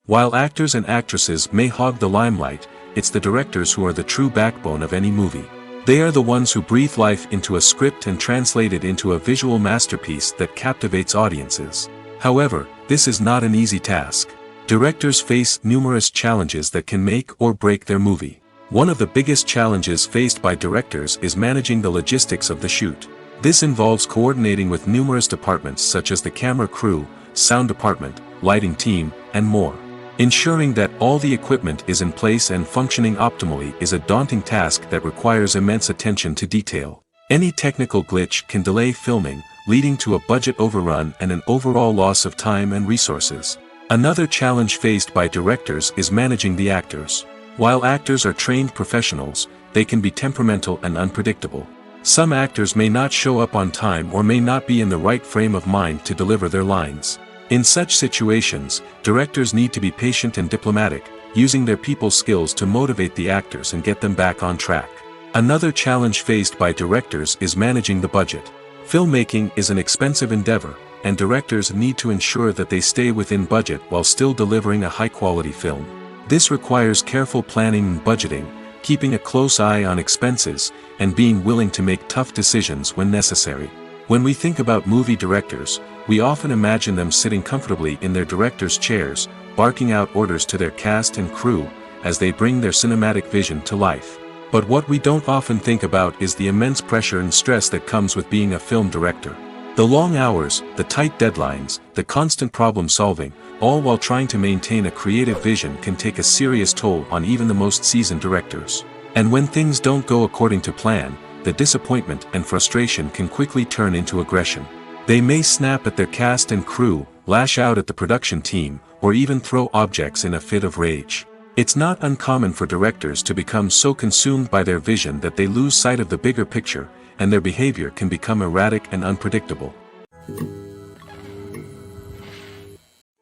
While actors and actresses may hog the limelight, it's the directors who are the true backbone of any movie. They are the ones who breathe life into a script and translate it into a visual masterpiece that captivates audiences. However, this is not an easy task. Directors face numerous challenges that can make or break their movie. One of the biggest challenges faced by directors is managing the logistics of the shoot. This involves coordinating with numerous departments such as the camera crew, sound department, lighting team, and more. Ensuring that all the equipment is in place and functioning optimally is a daunting task that requires immense attention to detail. Any technical glitch can delay filming, leading to a budget overrun and an overall loss of time and resources. Another challenge faced by directors is managing the actors. While actors are trained professionals, they can be temperamental and unpredictable. Some actors may not show up on time or may not be in the right frame of mind to deliver their lines. In such situations, directors need to be patient and diplomatic, using their people skills to motivate the actors and get them back on track. Another challenge faced by directors is managing the budget. Filmmaking is an expensive endeavor, and directors need to ensure that they stay within budget while still delivering a high-quality film. This requires careful planning and budgeting, keeping a close eye on expenses, and being willing to make tough decisions when necessary. When we think about movie directors, we often imagine them sitting comfortably in their director's chairs, barking out orders to their cast and crew, as they bring their cinematic vision to life. But what we don't often think about is the immense pressure and stress that comes with being a film director. The long hours, the tight deadlines, the constant problem solving, all while trying to maintain a creative vision can take a serious toll on even the most seasoned directors. And when things don't go according to plan, the disappointment and frustration can quickly turn into aggression. They may snap at their cast and crew, lash out at the production team, or even throw objects in a fit of rage. It's not uncommon for directors to become so consumed by their vision that they lose sight of the bigger picture, and their behavior can become erratic and unpredictable.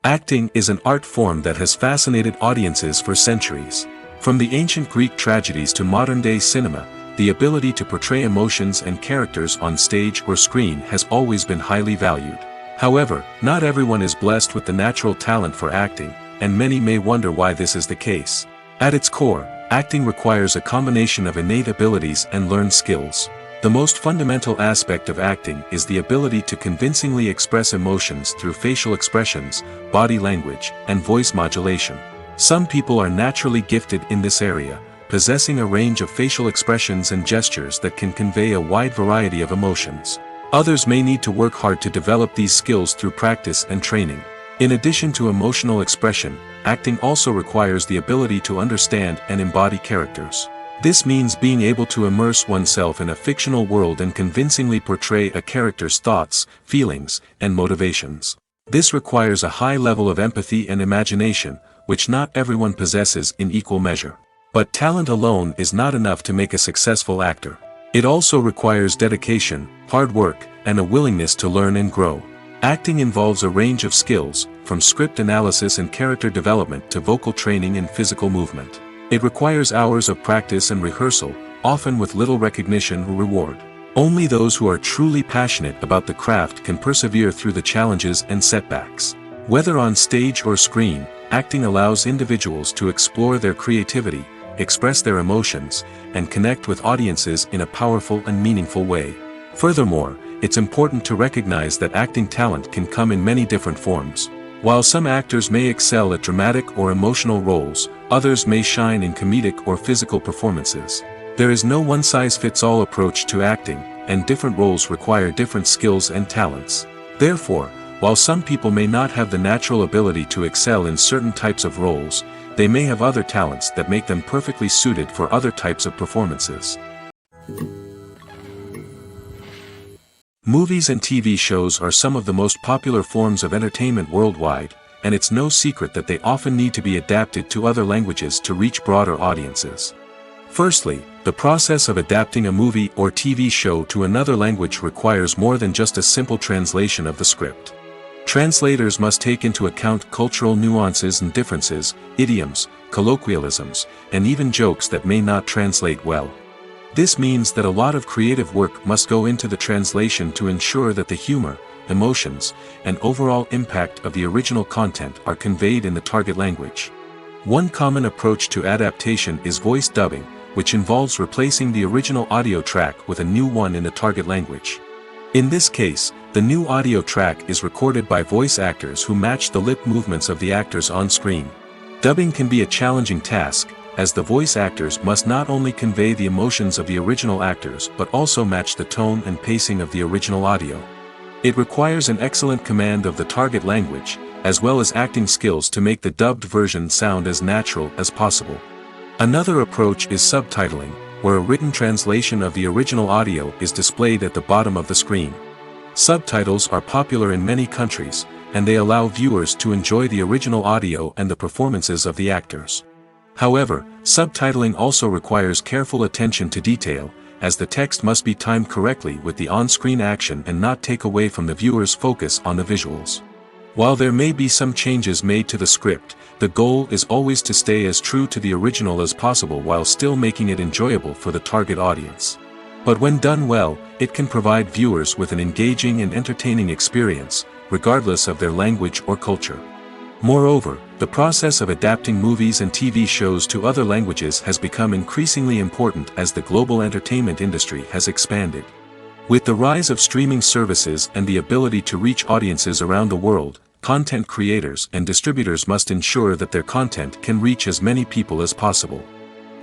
Acting is an art form that has fascinated audiences for centuries. From the ancient Greek tragedies to modern-day cinema, the ability to portray emotions and characters on stage or screen has always been highly valued. However, not everyone is blessed with the natural talent for acting, and many may wonder why this is the case. At its core, acting requires a combination of innate abilities and learned skills. The most fundamental aspect of acting is the ability to convincingly express emotions through facial expressions, body language, and voice modulation. Some people are naturally gifted in this area, possessing a range of facial expressions and gestures that can convey a wide variety of emotions. Others may need to work hard to develop these skills through practice and training. In addition to emotional expression, acting also requires the ability to understand and embody characters. This means being able to immerse oneself in a fictional world and convincingly portray a character's thoughts, feelings, and motivations. This requires a high level of empathy and imagination, which not everyone possesses in equal measure. But talent alone is not enough to make a successful actor. It also requires dedication, hard work, and a willingness to learn and grow. Acting involves a range of skills, from script analysis and character development to vocal training and physical movement. It requires hours of practice and rehearsal, often with little recognition or reward. Only those who are truly passionate about the craft can persevere through the challenges and setbacks. Whether on stage or screen, acting allows individuals to explore their creativity, express their emotions, and connect with audiences in a powerful and meaningful way. Furthermore, it's important to recognize that acting talent can come in many different forms. While some actors may excel at dramatic or emotional roles, others may shine in comedic or physical performances. There is no one-size-fits-all approach to acting, and different roles require different skills and talents. Therefore, while some people may not have the natural ability to excel in certain types of roles, they may have other talents that make them perfectly suited for other types of performances. Movies and TV shows are some of the most popular forms of entertainment worldwide, and it's no secret that they often need to be adapted to other languages to reach broader audiences. Firstly, the process of adapting a movie or TV show to another language requires more than just a simple translation of the script. Translators must take into account cultural nuances and differences, idioms, colloquialisms, and even jokes that may not translate well. This means that a lot of creative work must go into the translation to ensure that the humor, emotions, and overall impact of the original content are conveyed in the target language. One common approach to adaptation is voice dubbing, which involves replacing the original audio track with a new one in the target language. In this case, the new audio track is recorded by voice actors who match the lip movements of the actors on screen. Dubbing can be a challenging task, as the voice actors must not only convey the emotions of the original actors but also match the tone and pacing of the original audio. It requires an excellent command of the target language, as well as acting skills to make the dubbed version sound as natural as possible. Another approach is subtitling, where a written translation of the original audio is displayed at the bottom of the screen. Subtitles are popular in many countries, and they allow viewers to enjoy the original audio and the performances of the actors. However, subtitling also requires careful attention to detail, as the text must be timed correctly with the on-screen action and not take away from the viewer's focus on the visuals. While there may be some changes made to the script, the goal is always to stay as true to the original as possible while still making it enjoyable for the target audience. But when done well, it can provide viewers with an engaging and entertaining experience, regardless of their language or culture. Moreover, the process of adapting movies and TV shows to other languages has become increasingly important as the global entertainment industry has expanded. With the rise of streaming services and the ability to reach audiences around the world, content creators and distributors must ensure that their content can reach as many people as possible.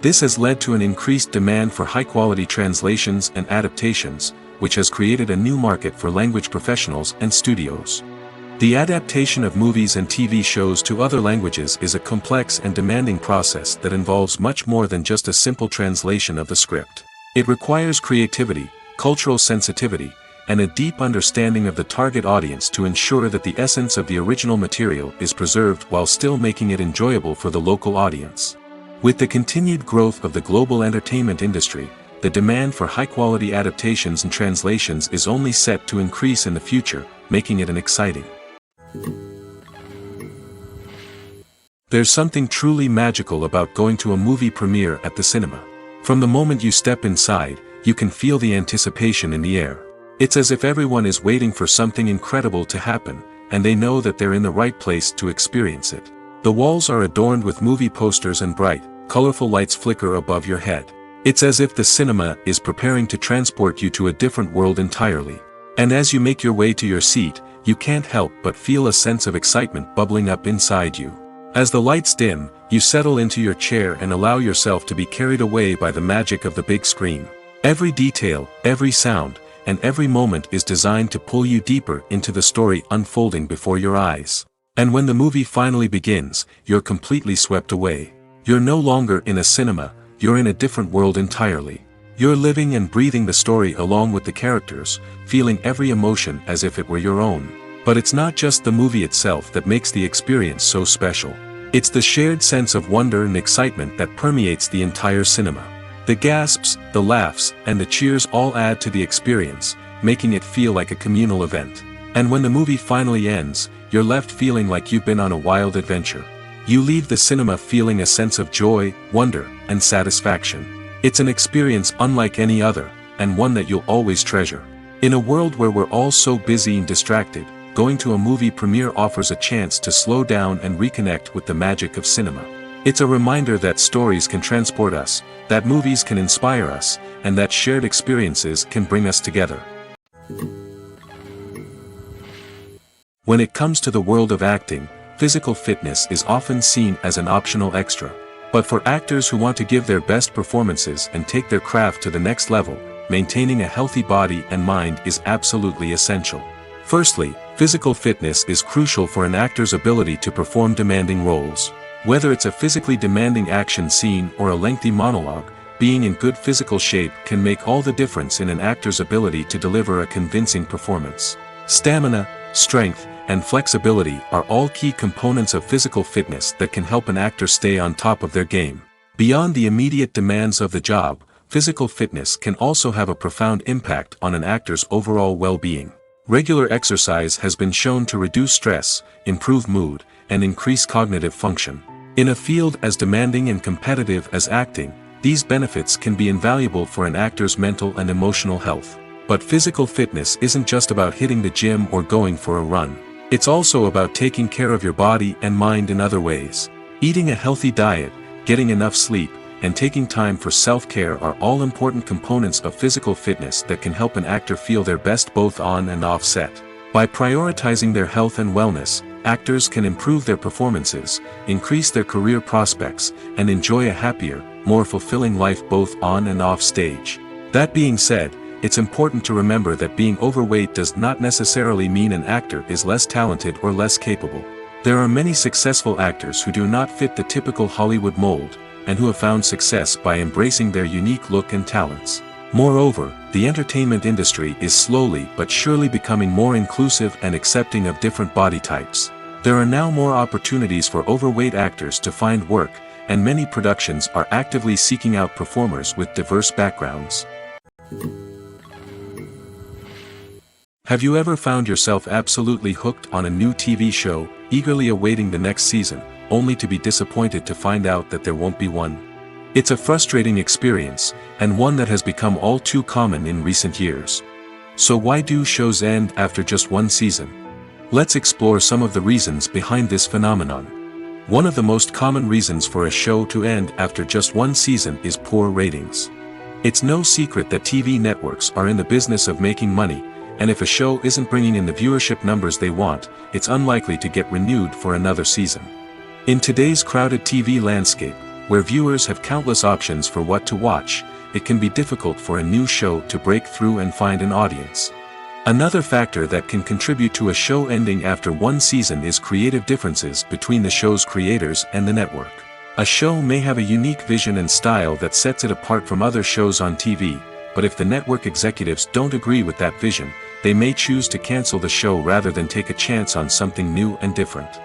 This has led to an increased demand for high-quality translations and adaptations, which has created a new market for language professionals and studios. The adaptation of movies and TV shows to other languages is a complex and demanding process that involves much more than just a simple translation of the script. It requires creativity, cultural sensitivity, and a deep understanding of the target audience to ensure that the essence of the original material is preserved while still making it enjoyable for the local audience. With the continued growth of the global entertainment industry, the demand for high-quality adaptations and translations is only set to increase in the future, making it an exciting. There's something truly magical about going to a movie premiere at the cinema. From the moment you step inside, you can feel the anticipation in the air. It's as if everyone is waiting for something incredible to happen, and they know that they're in the right place to experience it. The walls are adorned with movie posters and bright, colorful lights flicker above your head. It's as if the cinema is preparing to transport you to a different world entirely. And as you make your way to your seat, you can't help but feel a sense of excitement bubbling up inside you. As the lights dim, you settle into your chair and allow yourself to be carried away by the magic of the big screen. Every detail, every sound, and every moment is designed to pull you deeper into the story unfolding before your eyes. And when the movie finally begins, you're completely swept away. You're no longer in a cinema, you're in a different world entirely. You're living and breathing the story along with the characters, feeling every emotion as if it were your own. But it's not just the movie itself that makes the experience so special. It's the shared sense of wonder and excitement that permeates the entire cinema. The gasps, the laughs, and the cheers all add to the experience, making it feel like a communal event. And when the movie finally ends, you're left feeling like you've been on a wild adventure. You leave the cinema feeling a sense of joy, wonder, and satisfaction. It's an experience unlike any other, and one that you'll always treasure. In a world where we're all so busy and distracted, going to a movie premiere offers a chance to slow down and reconnect with the magic of cinema. It's a reminder that stories can transport us, that movies can inspire us, and that shared experiences can bring us together. When it comes to the world of acting, physical fitness is often seen as an optional extra. But for actors who want to give their best performances and take their craft to the next level, maintaining a healthy body and mind is absolutely essential. Firstly, physical fitness is crucial for an actor's ability to perform demanding roles. Whether it's a physically demanding action scene or a lengthy monologue, being in good physical shape can make all the difference in an actor's ability to deliver a convincing performance. Stamina, strength, and flexibility are all key components of physical fitness that can help an actor stay on top of their game. Beyond the immediate demands of the job, physical fitness can also have a profound impact on an actor's overall well-being. Regular exercise has been shown to reduce stress, improve mood, and increase cognitive function. In a field as demanding and competitive as acting, these benefits can be invaluable for an actor's mental and emotional health. But physical fitness isn't just about hitting the gym or going for a run. It's also about taking care of your body and mind in other ways. Eating a healthy diet, getting enough sleep, and taking time for self-care are all important components of physical fitness that can help an actor feel their best both on and off set. By prioritizing their health and wellness, actors can improve their performances, increase their career prospects, and enjoy a happier, more fulfilling life both on and off stage. That being said, it's important to remember that being overweight does not necessarily mean an actor is less talented or less capable. There are many successful actors who do not fit the typical Hollywood mold, and who have found success by embracing their unique look and talents. Moreover, the entertainment industry is slowly but surely becoming more inclusive and accepting of different body types. There are now more opportunities for overweight actors to find work, and many productions are actively seeking out performers with diverse backgrounds. Have you ever found yourself absolutely hooked on a new TV show, eagerly awaiting the next season, only to be disappointed to find out that there won't be one? It's a frustrating experience, and one that has become all too common in recent years. So why do shows end after just one season? Let's explore some of the reasons behind this phenomenon. One of the most common reasons for a show to end after just one season is poor ratings. It's no secret that TV networks are in the business of making money, and if a show isn't bringing in the viewership numbers they want, it's unlikely to get renewed for another season. In today's crowded TV landscape, where viewers have countless options for what to watch, it can be difficult for a new show to break through and find an audience. Another factor that can contribute to a show ending after one season is creative differences between the show's creators and the network. A show may have a unique vision and style that sets it apart from other shows on TV, but if the network executives don't agree with that vision, they may choose to cancel the show rather than take a chance on something new and different.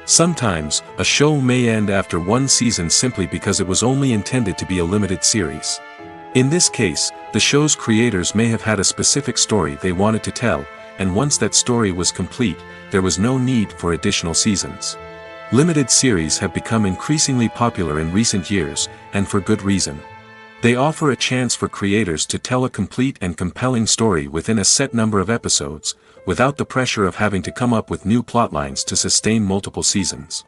Sometimes, a show may end after one season simply because it was only intended to be a limited series. In this case, the show's creators may have had a specific story they wanted to tell, and once that story was complete, there was no need for additional seasons. Limited series have become increasingly popular in recent years, and for good reason. They offer a chance for creators to tell a complete and compelling story within a set number of episodes, without the pressure of having to come up with new plotlines to sustain multiple seasons.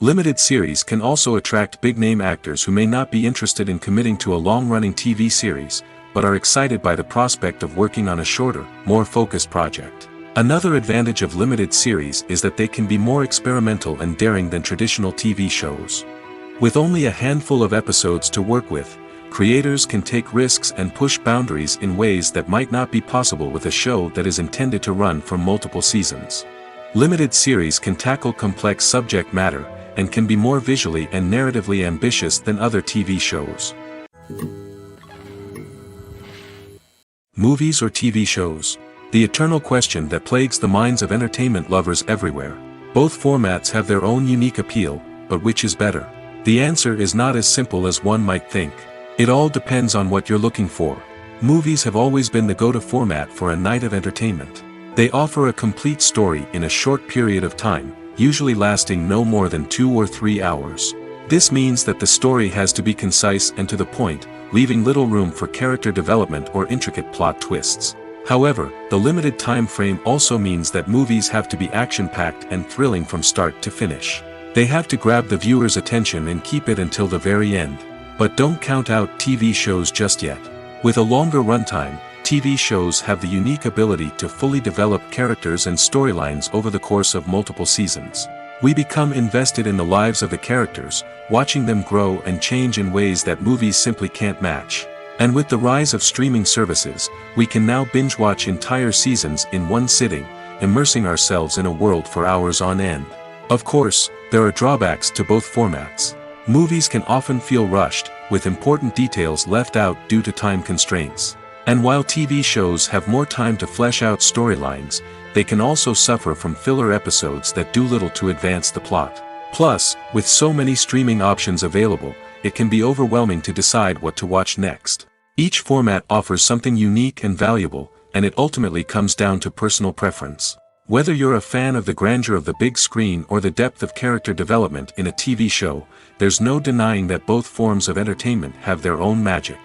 Limited series can also attract big-name actors who may not be interested in committing to a long-running TV series, but are excited by the prospect of working on a shorter, more focused project. Another advantage of limited series is that they can be more experimental and daring than traditional TV shows. With only a handful of episodes to work with, creators can take risks and push boundaries in ways that might not be possible with a show that is intended to run for multiple seasons. Limited series can tackle complex subject matter, and can be more visually and narratively ambitious than other TV shows. Movies or TV shows? The eternal question that plagues the minds of entertainment lovers everywhere. Both formats have their own unique appeal, but which is better? The answer is not as simple as one might think. It all depends on what you're looking for. Movies have always been the go-to format for a night of entertainment. They offer a complete story in a short period of time, usually lasting no more than 2 or 3 hours. This means that the story has to be concise and to the point, leaving little room for character development or intricate plot twists. However, the limited time frame also means that movies have to be action-packed and thrilling from start to finish. They have to grab the viewer's attention and keep it until the very end. But don't count out TV shows just yet. With a longer runtime, TV shows have the unique ability to fully develop characters and storylines over the course of multiple seasons. We become invested in the lives of the characters, watching them grow and change in ways that movies simply can't match. And with the rise of streaming services, we can now binge-watch entire seasons in one sitting, immersing ourselves in a world for hours on end. Of course, there are drawbacks to both formats. Movies can often feel rushed, with important details left out due to time constraints. And while TV shows have more time to flesh out storylines, they can also suffer from filler episodes that do little to advance the plot. Plus, with so many streaming options available, it can be overwhelming to decide what to watch next. Each format offers something unique and valuable, and it ultimately comes down to personal preference. Whether you're a fan of the grandeur of the big screen or the depth of character development in a TV show, there's no denying that both forms of entertainment have their own magic.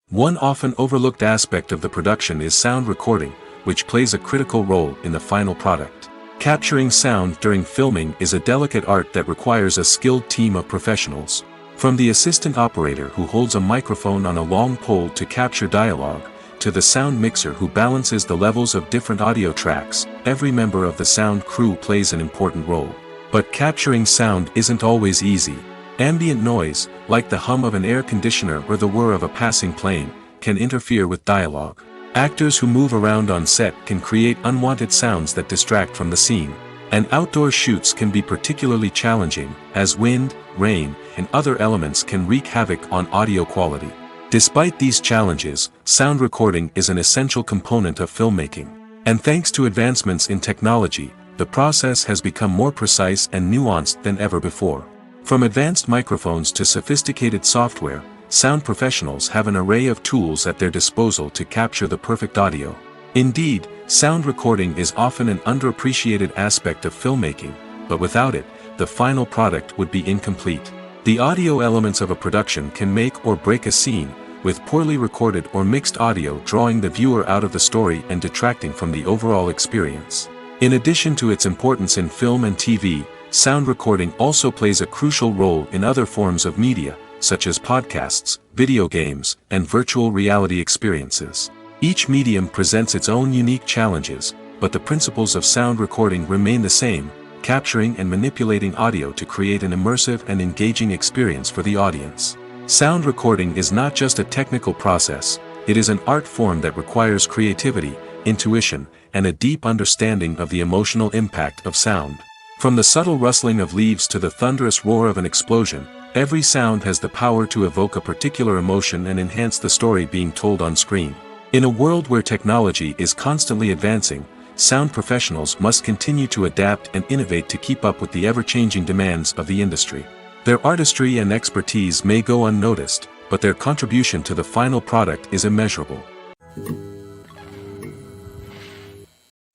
One often overlooked aspect of the production is sound recording, which plays a critical role in the final product. Capturing sound during filming is a delicate art that requires a skilled team of professionals. From the assistant operator who holds a microphone on a long pole to capture dialogue, to the sound mixer who balances the levels of different audio tracks, every member of the sound crew plays an important role. But capturing sound isn't always easy. Ambient noise, like the hum of an air conditioner or the whir of a passing plane, can interfere with dialogue. Actors who move around on set can create unwanted sounds that distract from the scene. And outdoor shoots can be particularly challenging, as wind, rain, and other elements can wreak havoc on audio quality. Despite these challenges, sound recording is an essential component of filmmaking. And thanks to advancements in technology, the process has become more precise and nuanced than ever before. From advanced microphones to sophisticated software, sound professionals have an array of tools at their disposal to capture the perfect audio. Indeed, sound recording is often an underappreciated aspect of filmmaking, but without it, the final product would be incomplete. The audio elements of a production can make or break a scene, with poorly recorded or mixed audio drawing the viewer out of the story and detracting from the overall experience. In addition to its importance in film and TV, sound recording also plays a crucial role in other forms of media, such as podcasts, video games, and virtual reality experiences. Each medium presents its own unique challenges, but the principles of sound recording remain the same, capturing and manipulating audio to create an immersive and engaging experience for the audience. Sound recording is not just a technical process, it is an art form that requires creativity, intuition, and a deep understanding of the emotional impact of sound. From the subtle rustling of leaves to the thunderous roar of an explosion, every sound has the power to evoke a particular emotion and enhance the story being told on screen. In a world where technology is constantly advancing, sound professionals must continue to adapt and innovate to keep up with the ever-changing demands of the industry. Their artistry and expertise may go unnoticed, but their contribution to the final product is immeasurable.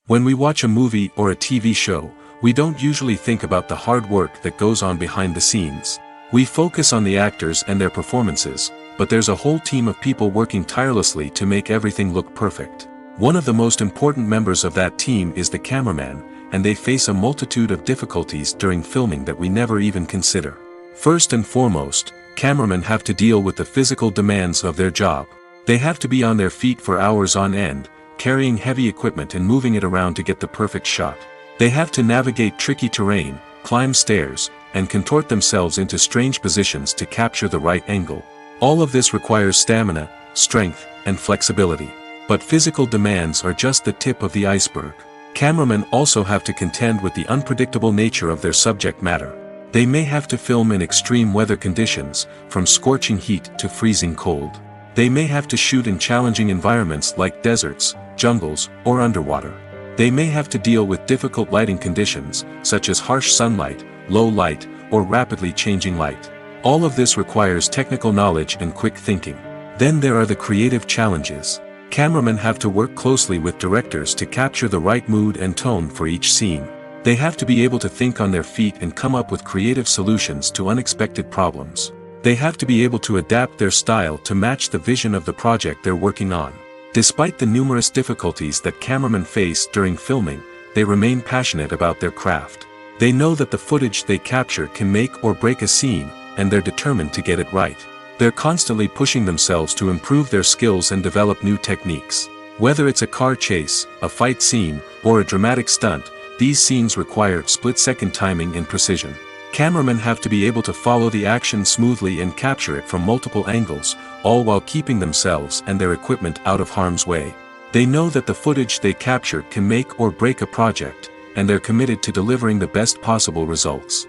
When we watch a movie or a TV show, we don't usually think about the hard work that goes on behind the scenes. We focus on the actors and their performances, but there's a whole team of people working tirelessly to make everything look perfect. One of the most important members of that team is the cameraman, and they face a multitude of difficulties during filming that we never even consider. First and foremost, cameramen have to deal with the physical demands of their job. They have to be on their feet for hours on end, carrying heavy equipment and moving it around to get the perfect shot. They have to navigate tricky terrain, climb stairs, and contort themselves into strange positions to capture the right angle. All of this requires stamina, strength, and flexibility. But physical demands are just the tip of the iceberg. Cameramen also have to contend with the unpredictable nature of their subject matter. They may have to film in extreme weather conditions, from scorching heat to freezing cold. They may have to shoot in challenging environments like deserts, jungles, or underwater. They may have to deal with difficult lighting conditions, such as harsh sunlight, low light, or rapidly changing light. All of this requires technical knowledge and quick thinking. Then there are the creative challenges. Cameramen have to work closely with directors to capture the right mood and tone for each scene. They have to be able to think on their feet and come up with creative solutions to unexpected problems. They have to be able to adapt their style to match the vision of the project they're working on. Despite the numerous difficulties that cameramen face during filming, they remain passionate about their craft. They know that the footage they capture can make or break a scene, and they're determined to get it right. They're constantly pushing themselves to improve their skills and develop new techniques. Whether it's a car chase, a fight scene, or a dramatic stunt, these scenes require split-second timing and precision. Cameramen have to be able to follow the action smoothly and capture it from multiple angles, all while keeping themselves and their equipment out of harm's way. They know that the footage they capture can make or break a project, and they're committed to delivering the best possible results.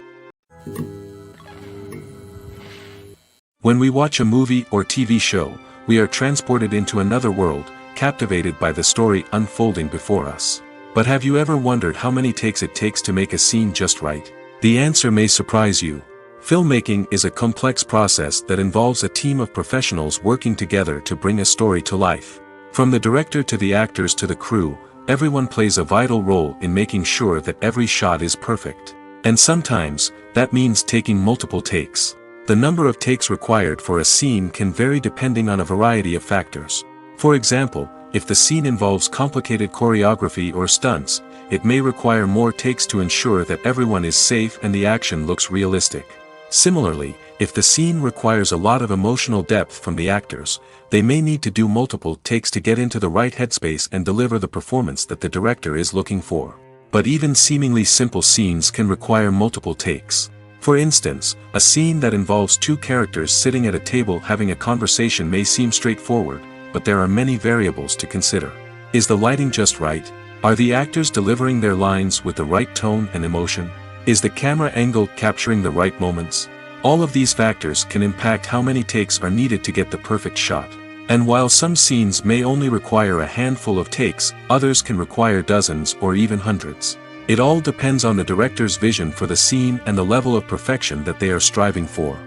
When we watch a movie or TV show, we are transported into another world, captivated by the story unfolding before us. But have you ever wondered how many takes it takes to make a scene just right? The answer may surprise you. Filmmaking is a complex process that involves a team of professionals working together to bring a story to life. From the director to the actors to the crew, everyone plays a vital role in making sure that every shot is perfect. And sometimes, that means taking multiple takes. The number of takes required for a scene can vary depending on a variety of factors. For example, if the scene involves complicated choreography or stunts, it may require more takes to ensure that everyone is safe and the action looks realistic. Similarly, if the scene requires a lot of emotional depth from the actors, they may need to do multiple takes to get into the right headspace and deliver the performance that the director is looking for. But even seemingly simple scenes can require multiple takes. For instance, a scene that involves two characters sitting at a table having a conversation may seem straightforward, but there are many variables to consider. Is the lighting just right? Are the actors delivering their lines with the right tone and emotion? Is the camera angle capturing the right moments? All of these factors can impact how many takes are needed to get the perfect shot. And while some scenes may only require a handful of takes, others can require dozens or even hundreds. It all depends on the director's vision for the scene and the level of perfection that they are striving for.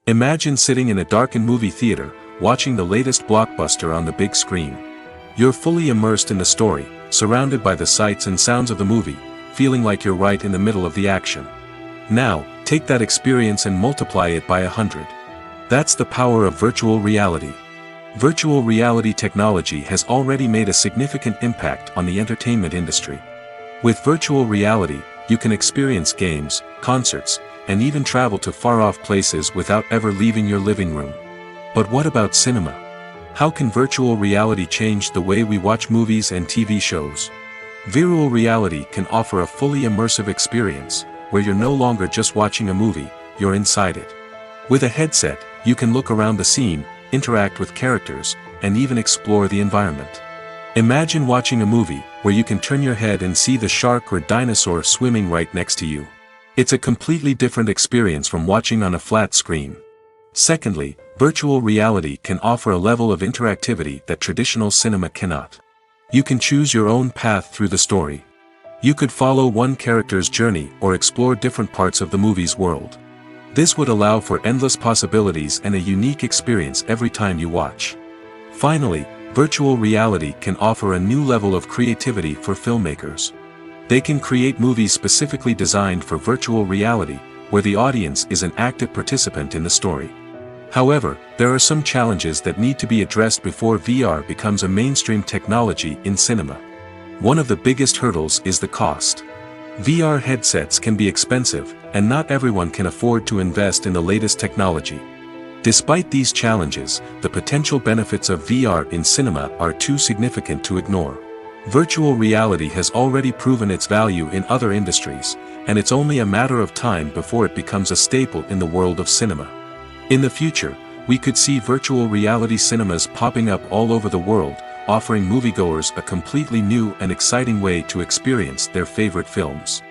Imagine sitting in a darkened movie theater, watching the latest blockbuster on the big screen. You're fully immersed in the story, surrounded by the sights and sounds of the movie, feeling like you're right in the middle of the action. Now, take that experience and multiply it by 100. That's the power of virtual reality. Virtual reality technology has already made a significant impact on the entertainment industry. With virtual reality, you can experience games, concerts, and even travel to far-off places without ever leaving your living room. But what about cinema? How can virtual reality change the way we watch movies and TV shows? Virtual reality can offer a fully immersive experience, where you're no longer just watching a movie, you're inside it. With a headset, you can look around the scene, interact with characters, and even explore the environment. Imagine watching a movie, where you can turn your head and see the shark or dinosaur swimming right next to you. It's a completely different experience from watching on a flat screen. Secondly, virtual reality can offer a level of interactivity that traditional cinema cannot. You can choose your own path through the story. You could follow one character's journey or explore different parts of the movie's world. This would allow for endless possibilities and a unique experience every time you watch. Finally, virtual reality can offer a new level of creativity for filmmakers. They can create movies specifically designed for virtual reality, where the audience is an active participant in the story. However, there are some challenges that need to be addressed before VR becomes a mainstream technology in cinema. One of the biggest hurdles is the cost. VR headsets can be expensive, and not everyone can afford to invest in the latest technology. Despite these challenges, the potential benefits of VR in cinema are too significant to ignore. Virtual reality has already proven its value in other industries, and it's only a matter of time before it becomes a staple in the world of cinema. In the future, we could see virtual reality cinemas popping up all over the world, offering moviegoers a completely new and exciting way to experience their favorite films.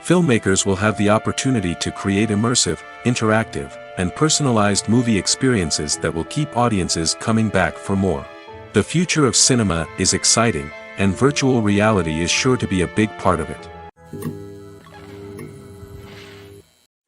Filmmakers will have the opportunity to create immersive, interactive, and personalized movie experiences that will keep audiences coming back for more. The future of cinema is exciting, and virtual reality is sure to be a big part of it.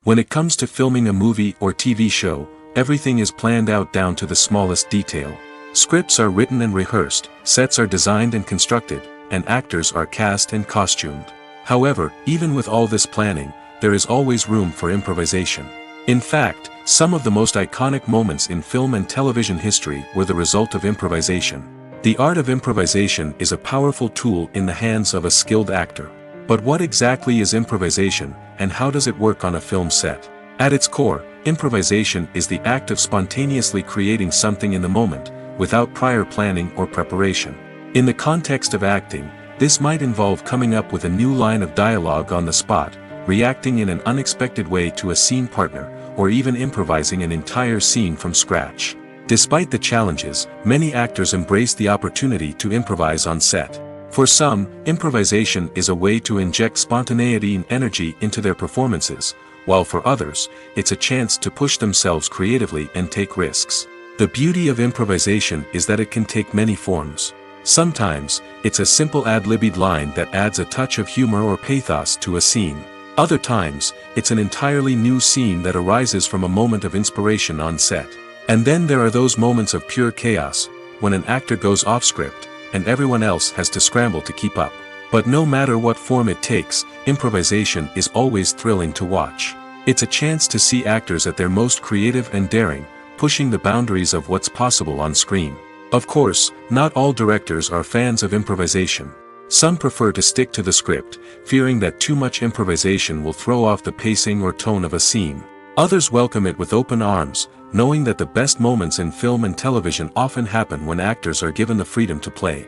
When it comes to filming a movie or TV show, everything is planned out down to the smallest detail. Scripts are written and rehearsed, sets are designed and constructed, and actors are cast and costumed. However, even with all this planning, there is always room for improvisation. In fact, some of the most iconic moments in film and television history were the result of improvisation. The art of improvisation is a powerful tool in the hands of a skilled actor. But what exactly is improvisation, and how does it work on a film set? At its core, improvisation is the act of spontaneously creating something in the moment, without prior planning or preparation. In the context of acting, this might involve coming up with a new line of dialogue on the spot, reacting in an unexpected way to a scene partner, or even improvising an entire scene from scratch. Despite the challenges, many actors embrace the opportunity to improvise on set. For some, improvisation is a way to inject spontaneity and energy into their performances, while for others, it's a chance to push themselves creatively and take risks. The beauty of improvisation is that it can take many forms. Sometimes, it's a simple ad-libbed line that adds a touch of humor or pathos to a scene. Other times, it's an entirely new scene that arises from a moment of inspiration on set. And then there are those moments of pure chaos, when an actor goes off script, and everyone else has to scramble to keep up. But no matter what form it takes, improvisation is always thrilling to watch. It's a chance to see actors at their most creative and daring, pushing the boundaries of what's possible on screen. Of course, not all directors are fans of improvisation. Some prefer to stick to the script, fearing that too much improvisation will throw off the pacing or tone of a scene. Others welcome it with open arms, knowing that the best moments in film and television often happen when actors are given the freedom to play.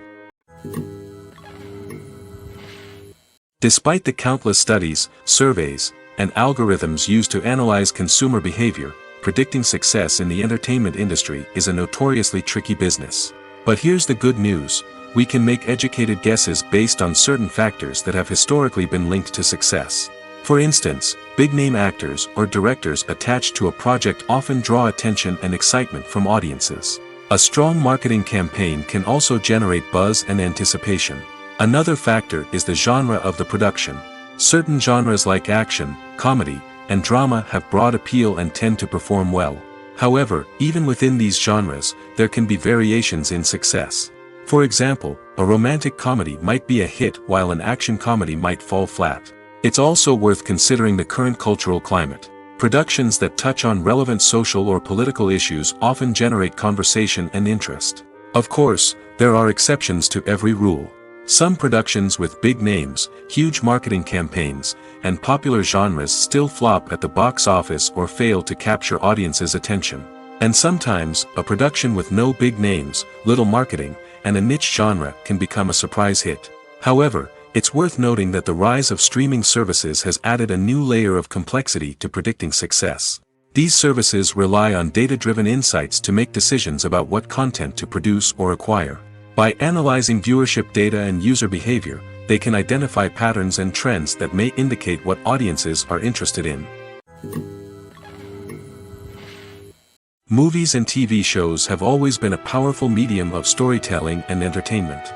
Despite the countless studies, surveys, and algorithms used to analyze consumer behavior, predicting success in the entertainment industry is a notoriously tricky business. But here's the good news: we can make educated guesses based on certain factors that have historically been linked to success. For instance, big-name actors or directors attached to a project often draw attention and excitement from audiences. A strong marketing campaign can also generate buzz and anticipation. Another factor is the genre of the production. Certain genres like action, comedy, and drama have broad appeal and tend to perform well. However, even within these genres, there can be variations in success. For example, a romantic comedy might be a hit while an action comedy might fall flat. It's also worth considering the current cultural climate. Productions that touch on relevant social or political issues often generate conversation and interest. Of course, there are exceptions to every rule. Some productions with big names, huge marketing campaigns, and popular genres still flop at the box office or fail to capture audiences' attention. And sometimes, a production with no big names, little marketing, and a niche genre can become a surprise hit. However, it's worth noting that the rise of streaming services has added a new layer of complexity to predicting success. These services rely on data-driven insights to make decisions about what content to produce or acquire. By analyzing viewership data and user behavior, they can identify patterns and trends that may indicate what audiences are interested in. Movies and TV shows have always been a powerful medium of storytelling and entertainment.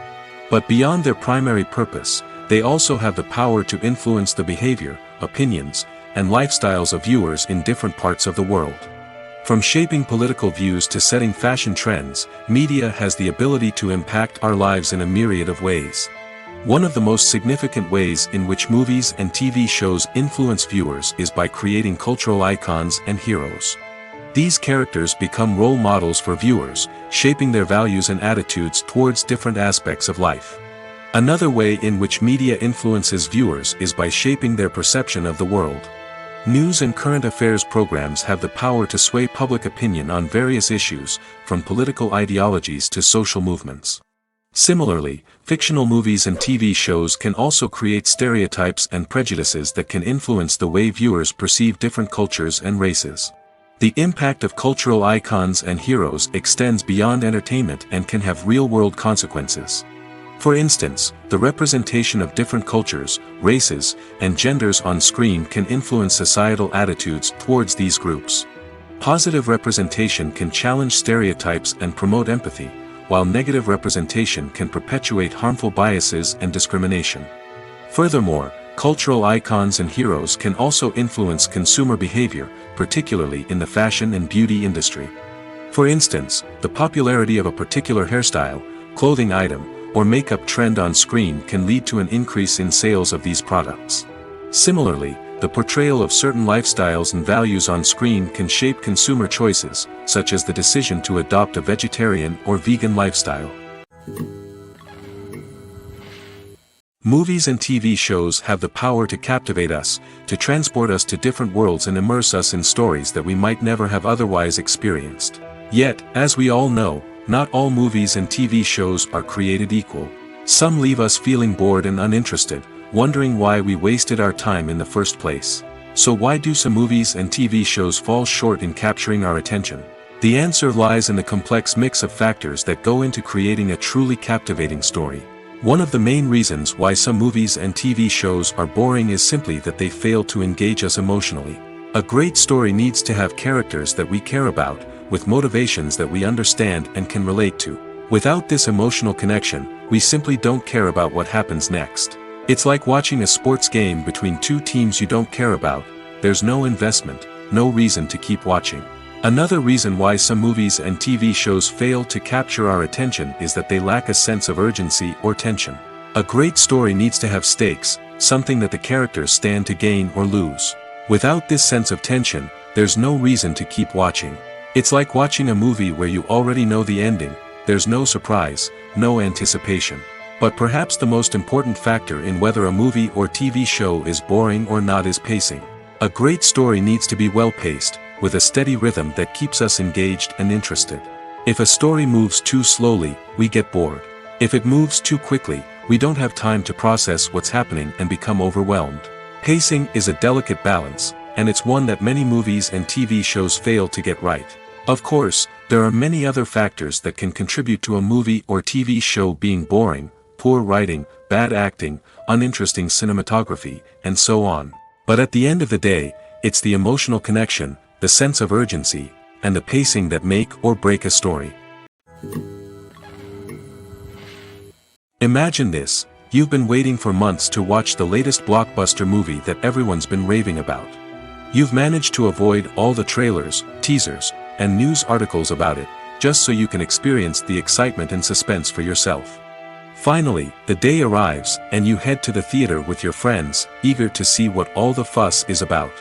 But beyond their primary purpose, they also have the power to influence the behavior, opinions, and lifestyles of viewers in different parts of the world. From shaping political views to setting fashion trends, media has the ability to impact our lives in a myriad of ways. One of the most significant ways in which movies and TV shows influence viewers is by creating cultural icons and heroes. These characters become role models for viewers, shaping their values and attitudes towards different aspects of life. Another way in which media influences viewers is by shaping their perception of the world. News and current affairs programs have the power to sway public opinion on various issues, from political ideologies to social movements. Similarly, fictional movies and TV shows can also create stereotypes and prejudices that can influence the way viewers perceive different cultures and races. The impact of cultural icons and heroes extends beyond entertainment and can have real-world consequences. For instance, the representation of different cultures, races, and genders on screen can influence societal attitudes towards these groups. Positive representation can challenge stereotypes and promote empathy, while negative representation can perpetuate harmful biases and discrimination. Furthermore, cultural icons and heroes can also influence consumer behavior, particularly in the fashion and beauty industry. For instance, the popularity of a particular hairstyle, clothing item, or makeup trend on screen can lead to an increase in sales of these products. Similarly, the portrayal of certain lifestyles and values on screen can shape consumer choices, such as the decision to adopt a vegetarian or vegan lifestyle. Movies and TV shows have the power to captivate us, to transport us to different worlds and immerse us in stories that we might never have otherwise experienced. Yet, as we all know, not all movies and TV shows are created equal. Some leave us feeling bored and uninterested, wondering why we wasted our time in the first place. So why do some movies and TV shows fall short in capturing our attention? The answer lies in the complex mix of factors that go into creating a truly captivating story. One of the main reasons why some movies and TV shows are boring is simply that they fail to engage us emotionally. A great story needs to have characters that we care about, with motivations that we understand and can relate to. Without this emotional connection, we simply don't care about what happens next. It's like watching a sports game between two teams you don't care about. There's no investment, no reason to keep watching. Another reason why some movies and TV shows fail to capture our attention is that they lack a sense of urgency or tension. A great story needs to have stakes, something that the characters stand to gain or lose. Without this sense of tension, there's no reason to keep watching. It's like watching a movie where you already know the ending. There's no surprise, no anticipation. But perhaps the most important factor in whether a movie or TV show is boring or not is pacing. A great story needs to be well-paced, with a steady rhythm that keeps us engaged and interested. If a story moves too slowly, we get bored. If it moves too quickly, we don't have time to process what's happening and become overwhelmed. Pacing is a delicate balance, and it's one that many movies and TV shows fail to get right. Of course, there are many other factors that can contribute to a movie or TV show being boring: poor writing, bad acting, uninteresting cinematography, and so on. But at the end of the day, it's the emotional connection, the sense of urgency, and the pacing that make or break a story. Imagine this: you've been waiting for months to watch the latest blockbuster movie that everyone's been raving about. You've managed to avoid all the trailers, teasers, and news articles about it, just so you can experience the excitement and suspense for yourself. Finally, the day arrives, and you head to the theater with your friends, eager to see what all the fuss is about.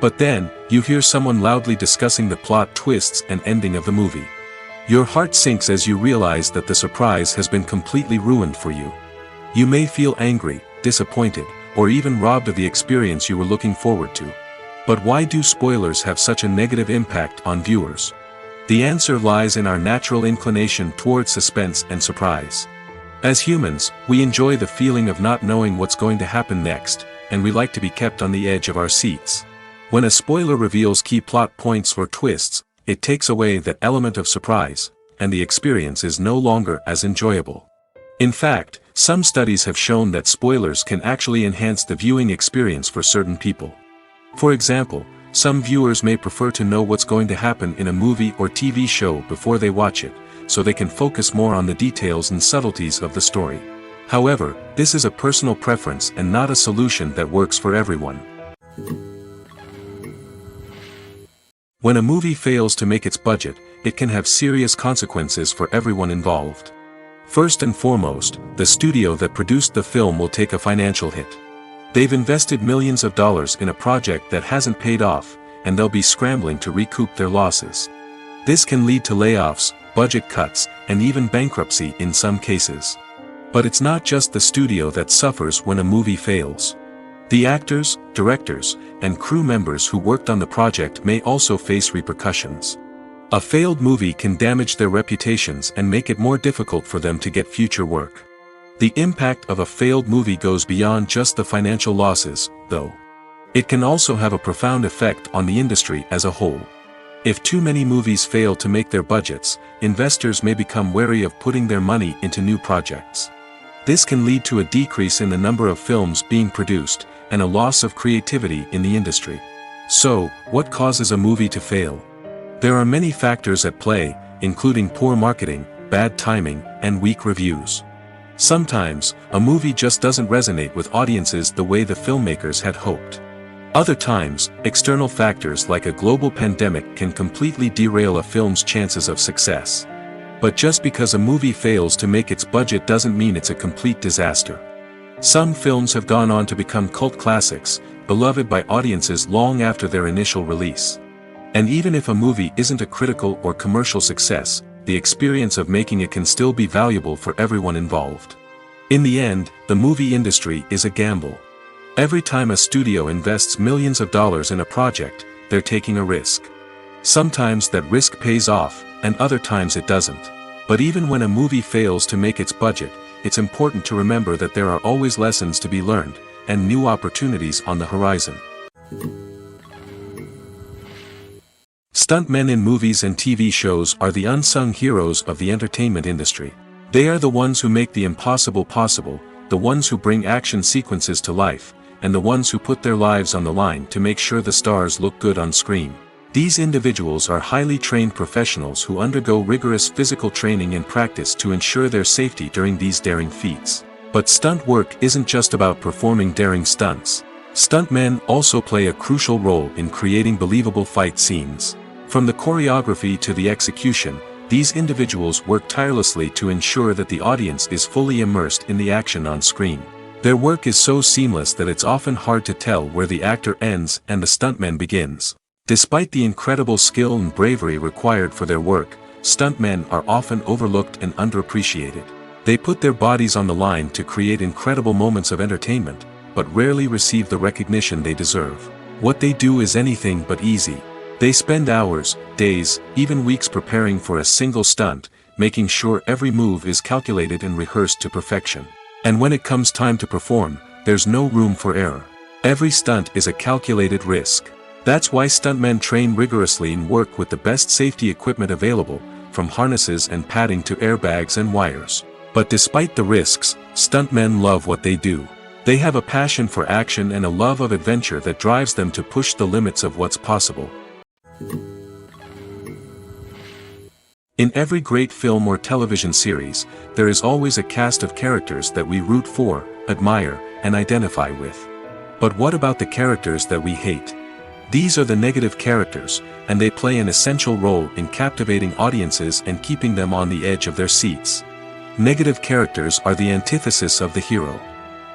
But then, you hear someone loudly discussing the plot twists and ending of the movie. Your heart sinks as you realize that the surprise has been completely ruined for you. You may feel angry, disappointed, or even robbed of the experience you were looking forward to. But why do spoilers have such a negative impact on viewers? The answer lies in our natural inclination towards suspense and surprise. As humans, we enjoy the feeling of not knowing what's going to happen next, and we like to be kept on the edge of our seats. When a spoiler reveals key plot points or twists, it takes away that element of surprise, and the experience is no longer as enjoyable. In fact, some studies have shown that spoilers can actually enhance the viewing experience for certain people. For example, some viewers may prefer to know what's going to happen in a movie or TV show before they watch it, so they can focus more on the details and subtleties of the story. However, this is a personal preference and not a solution that works for everyone. When a movie fails to make its budget, it can have serious consequences for everyone involved. First and foremost, the studio that produced the film will take a financial hit. They've invested millions of dollars in a project that hasn't paid off, and they'll be scrambling to recoup their losses. This can lead to layoffs, budget cuts, and even bankruptcy in some cases. But it's not just the studio that suffers when a movie fails. The actors, directors, and crew members who worked on the project may also face repercussions. A failed movie can damage their reputations and make it more difficult for them to get future work. The impact of a failed movie goes beyond just the financial losses, though. It can also have a profound effect on the industry as a whole. If too many movies fail to make their budgets, investors may become wary of putting their money into new projects. This can lead to a decrease in the number of films being produced, and a loss of creativity in the industry. So, what causes a movie to fail? There are many factors at play, including poor marketing, bad timing, and weak reviews. Sometimes, a movie just doesn't resonate with audiences the way the filmmakers had hoped. Other times, external factors like a global pandemic can completely derail a film's chances of success. But just because a movie fails to make its budget doesn't mean it's a complete disaster. Some films have gone on to become cult classics, beloved by audiences long after their initial release. And even if a movie isn't a critical or commercial success, the experience of making it can still be valuable for everyone involved. In the end, the movie industry is a gamble. Every time a studio invests millions of dollars in a project, they're taking a risk. Sometimes that risk pays off, and other times it doesn't. But even when a movie fails to make its budget, it's important to remember that there are always lessons to be learned, and new opportunities on the horizon. Stuntmen in movies and TV shows are the unsung heroes of the entertainment industry. They are the ones who make the impossible possible, the ones who bring action sequences to life, and the ones who put their lives on the line to make sure the stars look good on screen. These individuals are highly trained professionals who undergo rigorous physical training and practice to ensure their safety during these daring feats. But stunt work isn't just about performing daring stunts. Stuntmen also play a crucial role in creating believable fight scenes. From the choreography to the execution, these individuals work tirelessly to ensure that the audience is fully immersed in the action on screen. Their work is so seamless that it's often hard to tell where the actor ends and the stuntman begins. Despite the incredible skill and bravery required for their work, stuntmen are often overlooked and underappreciated. They put their bodies on the line to create incredible moments of entertainment, but rarely receive the recognition they deserve. What they do is anything but easy. They spend hours, days, even weeks preparing for a single stunt, making sure every move is calculated and rehearsed to perfection. And when it comes time to perform, there's no room for error. Every stunt is a calculated risk. That's why stuntmen train rigorously and work with the best safety equipment available, from harnesses and padding to airbags and wires. But despite the risks, stuntmen love what they do. They have a passion for action and a love of adventure that drives them to push the limits of what's possible. In every great film or television series, there is always a cast of characters that we root for, admire, and identify with. But what about the characters that we hate? These are the negative characters, and they play an essential role in captivating audiences and keeping them on the edge of their seats. Negative characters are the antithesis of the hero.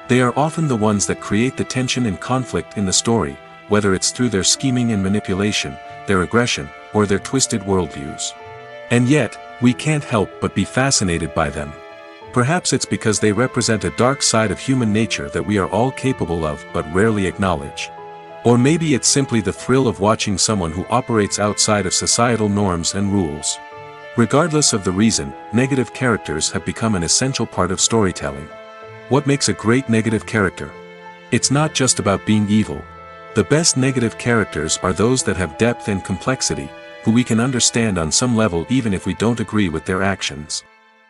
They are often the ones that create the tension and conflict in the story, whether it's through their scheming and manipulation, their aggression, or their twisted worldviews. And yet, we can't help but be fascinated by them. Perhaps it's because they represent a dark side of human nature that we are all capable of but rarely acknowledge. Or maybe it's simply the thrill of watching someone who operates outside of societal norms and rules. Regardless of the reason, negative characters have become an essential part of storytelling. What makes a great negative character? It's not just about being evil. The best negative characters are those that have depth and complexity, who we can understand on some level even if we don't agree with their actions.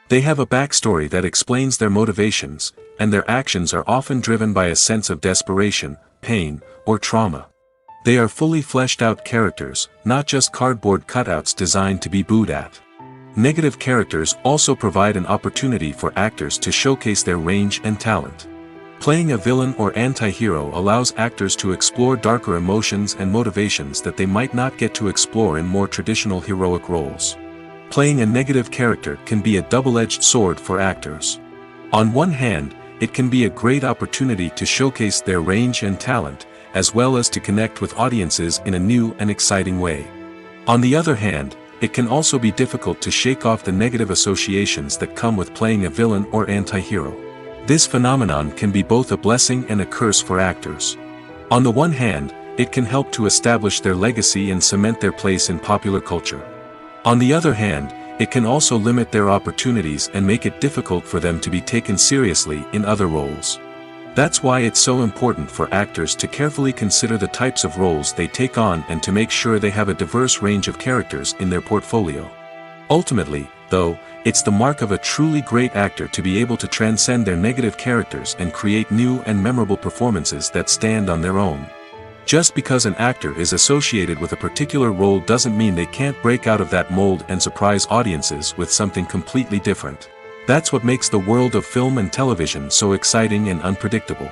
They have a backstory that explains their motivations, and their actions are often driven by a sense of desperation, pain, or trauma. They are fully fleshed out characters, not just cardboard cutouts designed to be booed at. Negative characters also provide an opportunity for actors to showcase their range and talent. Playing a villain or anti-hero allows actors to explore darker emotions and motivations that they might not get to explore in more traditional heroic roles. Playing a negative character can be a double-edged sword for actors. On one hand, it can be a great opportunity to showcase their range and talent, as well as to connect with audiences in a new and exciting way. On the other hand, it can also be difficult to shake off the negative associations that come with playing a villain or anti-hero. This phenomenon can be both a blessing and a curse for actors. On the one hand, it can help to establish their legacy and cement their place in popular culture. On the other hand, it can also limit their opportunities and make it difficult for them to be taken seriously in other roles. That's why it's so important for actors to carefully consider the types of roles they take on and to make sure they have a diverse range of characters in their portfolio. Ultimately, though, it's the mark of a truly great actor to be able to transcend their negative characters and create new and memorable performances that stand on their own. Just because an actor is associated with a particular role doesn't mean they can't break out of that mold and surprise audiences with something completely different. That's what makes the world of film and television so exciting and unpredictable.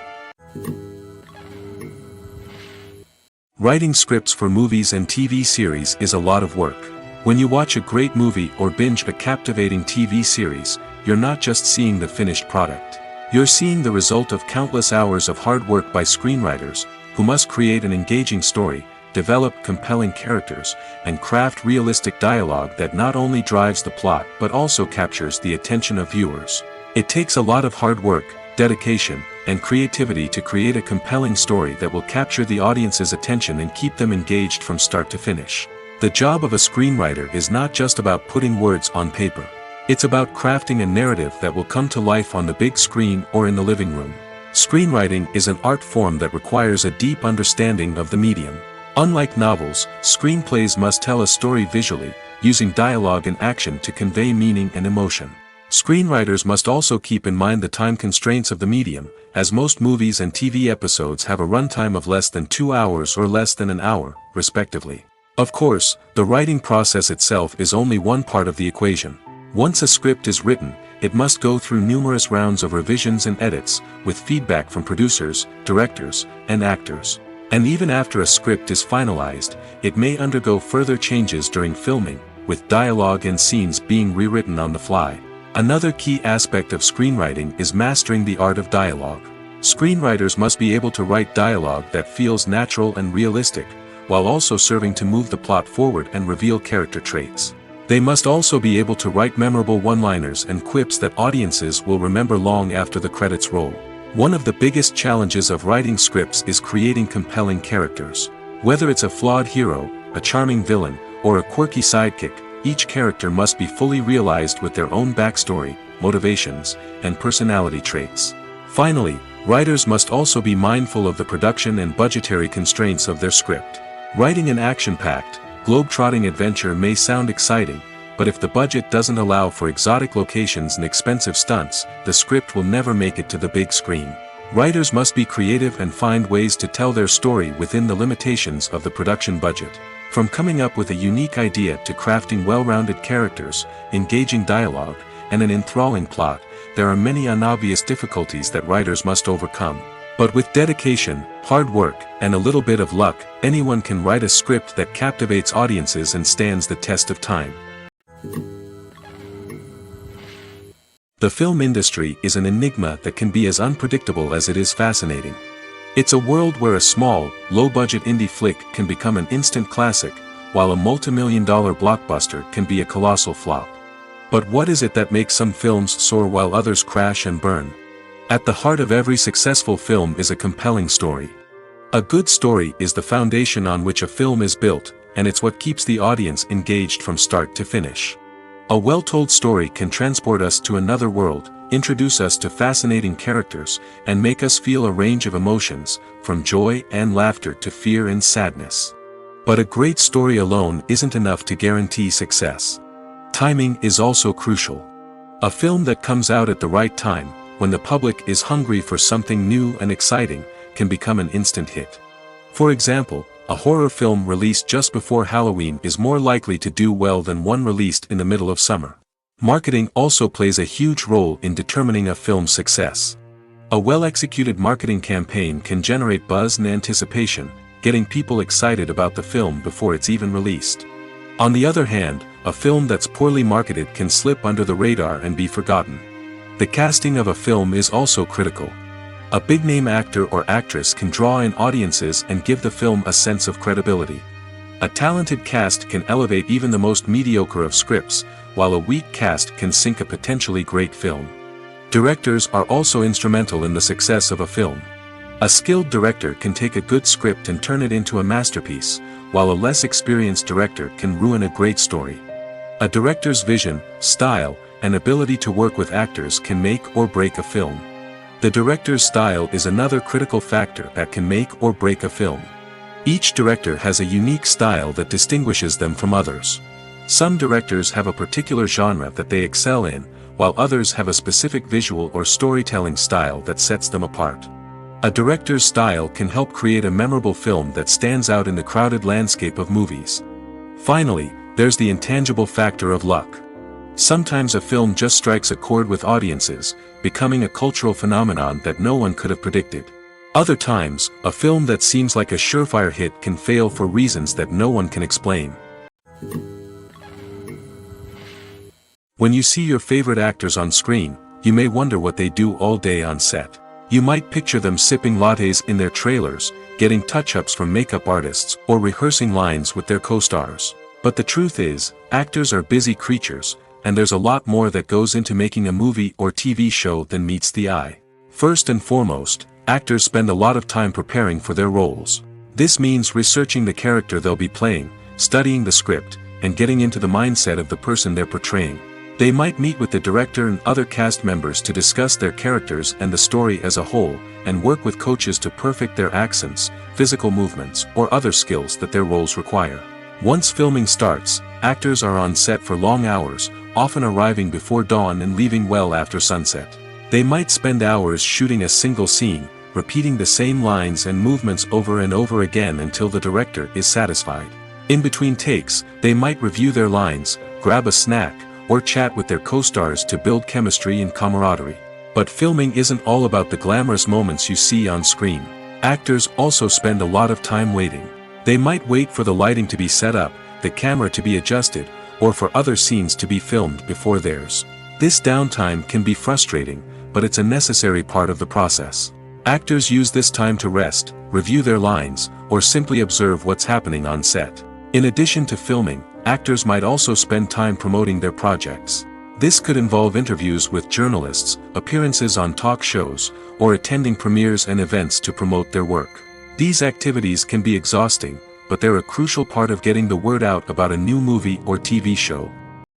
Writing scripts for movies and TV series is a lot of work. When you watch a great movie or binge a captivating TV series, you're not just seeing the finished product. You're seeing the result of countless hours of hard work by screenwriters, who must create an engaging story, develop compelling characters, and craft realistic dialogue that not only drives the plot but also captures the attention of viewers. It takes a lot of hard work, dedication, and creativity to create a compelling story that will capture the audience's attention and keep them engaged from start to finish. The job of a screenwriter is not just about putting words on paper. It's about crafting a narrative that will come to life on the big screen or in the living room. Screenwriting is an art form that requires a deep understanding of the medium. Unlike novels, screenplays must tell a story visually, using dialogue and action to convey meaning and emotion. Screenwriters must also keep in mind the time constraints of the medium, as most movies and TV episodes have a runtime of less than 2 hours or less than an hour, respectively. Of course, the writing process itself is only one part of the equation. Once a script is written, it must go through numerous rounds of revisions and edits, with feedback from producers, directors, and actors. And even after a script is finalized, it may undergo further changes during filming, with dialogue and scenes being rewritten on the fly. Another key aspect of screenwriting is mastering the art of dialogue. Screenwriters must be able to write dialogue that feels natural and realistic, while also serving to move the plot forward and reveal character traits. They must also be able to write memorable one-liners and quips that audiences will remember long after the credits roll. One of the biggest challenges of writing scripts is creating compelling characters. Whether it's a flawed hero, a charming villain, or a quirky sidekick, each character must be fully realized with their own backstory, motivations, and personality traits. Finally, writers must also be mindful of the production and budgetary constraints of their script. Writing an action-packed, globe-trotting adventure may sound exciting, but if the budget doesn't allow for exotic locations and expensive stunts, the script will never make it to the big screen. Writers must be creative and find ways to tell their story within the limitations of the production budget. From coming up with a unique idea to crafting well-rounded characters, engaging dialogue, and an enthralling plot, there are many unobvious difficulties that writers must overcome. But with dedication, hard work, and a little bit of luck, anyone can write a script that captivates audiences and stands the test of time. The film industry is an enigma that can be as unpredictable as it is fascinating. It's a world where a small, low-budget indie flick can become an instant classic, while a multi-million-dollar blockbuster can be a colossal flop. But what is it that makes some films soar while others crash and burn? At the heart of every successful film is a compelling story. A good story is the foundation on which a film is built, and it's what keeps the audience engaged from start to finish. A well-told story can transport us to another world, introduce us to fascinating characters, and make us feel a range of emotions, from joy and laughter to fear and sadness. But a great story alone isn't enough to guarantee success. Timing is also crucial. A film that comes out at the right time, when the public is hungry for something new and exciting, can become an instant hit. For example, a horror film released just before Halloween is more likely to do well than one released in the middle of summer. Marketing also plays a huge role in determining a film's success. A well-executed marketing campaign can generate buzz and anticipation, getting people excited about the film before it's even released. On the other hand, a film that's poorly marketed can slip under the radar and be forgotten. The casting of a film is also critical. A big-name actor or actress can draw in audiences and give the film a sense of credibility. A talented cast can elevate even the most mediocre of scripts, while a weak cast can sink a potentially great film. Directors are also instrumental in the success of a film. A skilled director can take a good script and turn it into a masterpiece, while a less experienced director can ruin a great story. A director's vision, style, and ability to work with actors can make or break a film. The director's style is another critical factor that can make or break a film. Each director has a unique style that distinguishes them from others. Some directors have a particular genre that they excel in, while others have a specific visual or storytelling style that sets them apart. A director's style can help create a memorable film that stands out in the crowded landscape of movies. Finally, there's the intangible factor of luck. Sometimes a film just strikes a chord with audiences, becoming a cultural phenomenon that no one could have predicted. Other times, a film that seems like a surefire hit can fail for reasons that no one can explain. When you see your favorite actors on screen, you may wonder what they do all day on set. You might picture them sipping lattes in their trailers, getting touch-ups from makeup artists, or rehearsing lines with their co-stars. But the truth is, actors are busy creatures, and there's a lot more that goes into making a movie or TV show than meets the eye. First and foremost, actors spend a lot of time preparing for their roles. This means researching the character they'll be playing, studying the script, and getting into the mindset of the person they're portraying. They might meet with the director and other cast members to discuss their characters and the story as a whole, and work with coaches to perfect their accents, physical movements, or other skills that their roles require. Once filming starts, actors are on set for long hours, often arriving before dawn and leaving well after sunset. They might spend hours shooting a single scene, repeating the same lines and movements over and over again until the director is satisfied. In between takes, they might review their lines, grab a snack, or chat with their co-stars to build chemistry and camaraderie. But filming isn't all about the glamorous moments you see on screen. Actors also spend a lot of time waiting. They might wait for the lighting to be set up, the camera to be adjusted, or for other scenes to be filmed before theirs. This downtime can be frustrating, but it's a necessary part of the process. Actors use this time to rest, review their lines, or simply observe what's happening on set. In addition to filming, actors might also spend time promoting their projects. This could involve interviews with journalists, appearances on talk shows, or attending premieres and events to promote their work. These activities can be exhausting, but they're a crucial part of getting the word out about a new movie or TV show.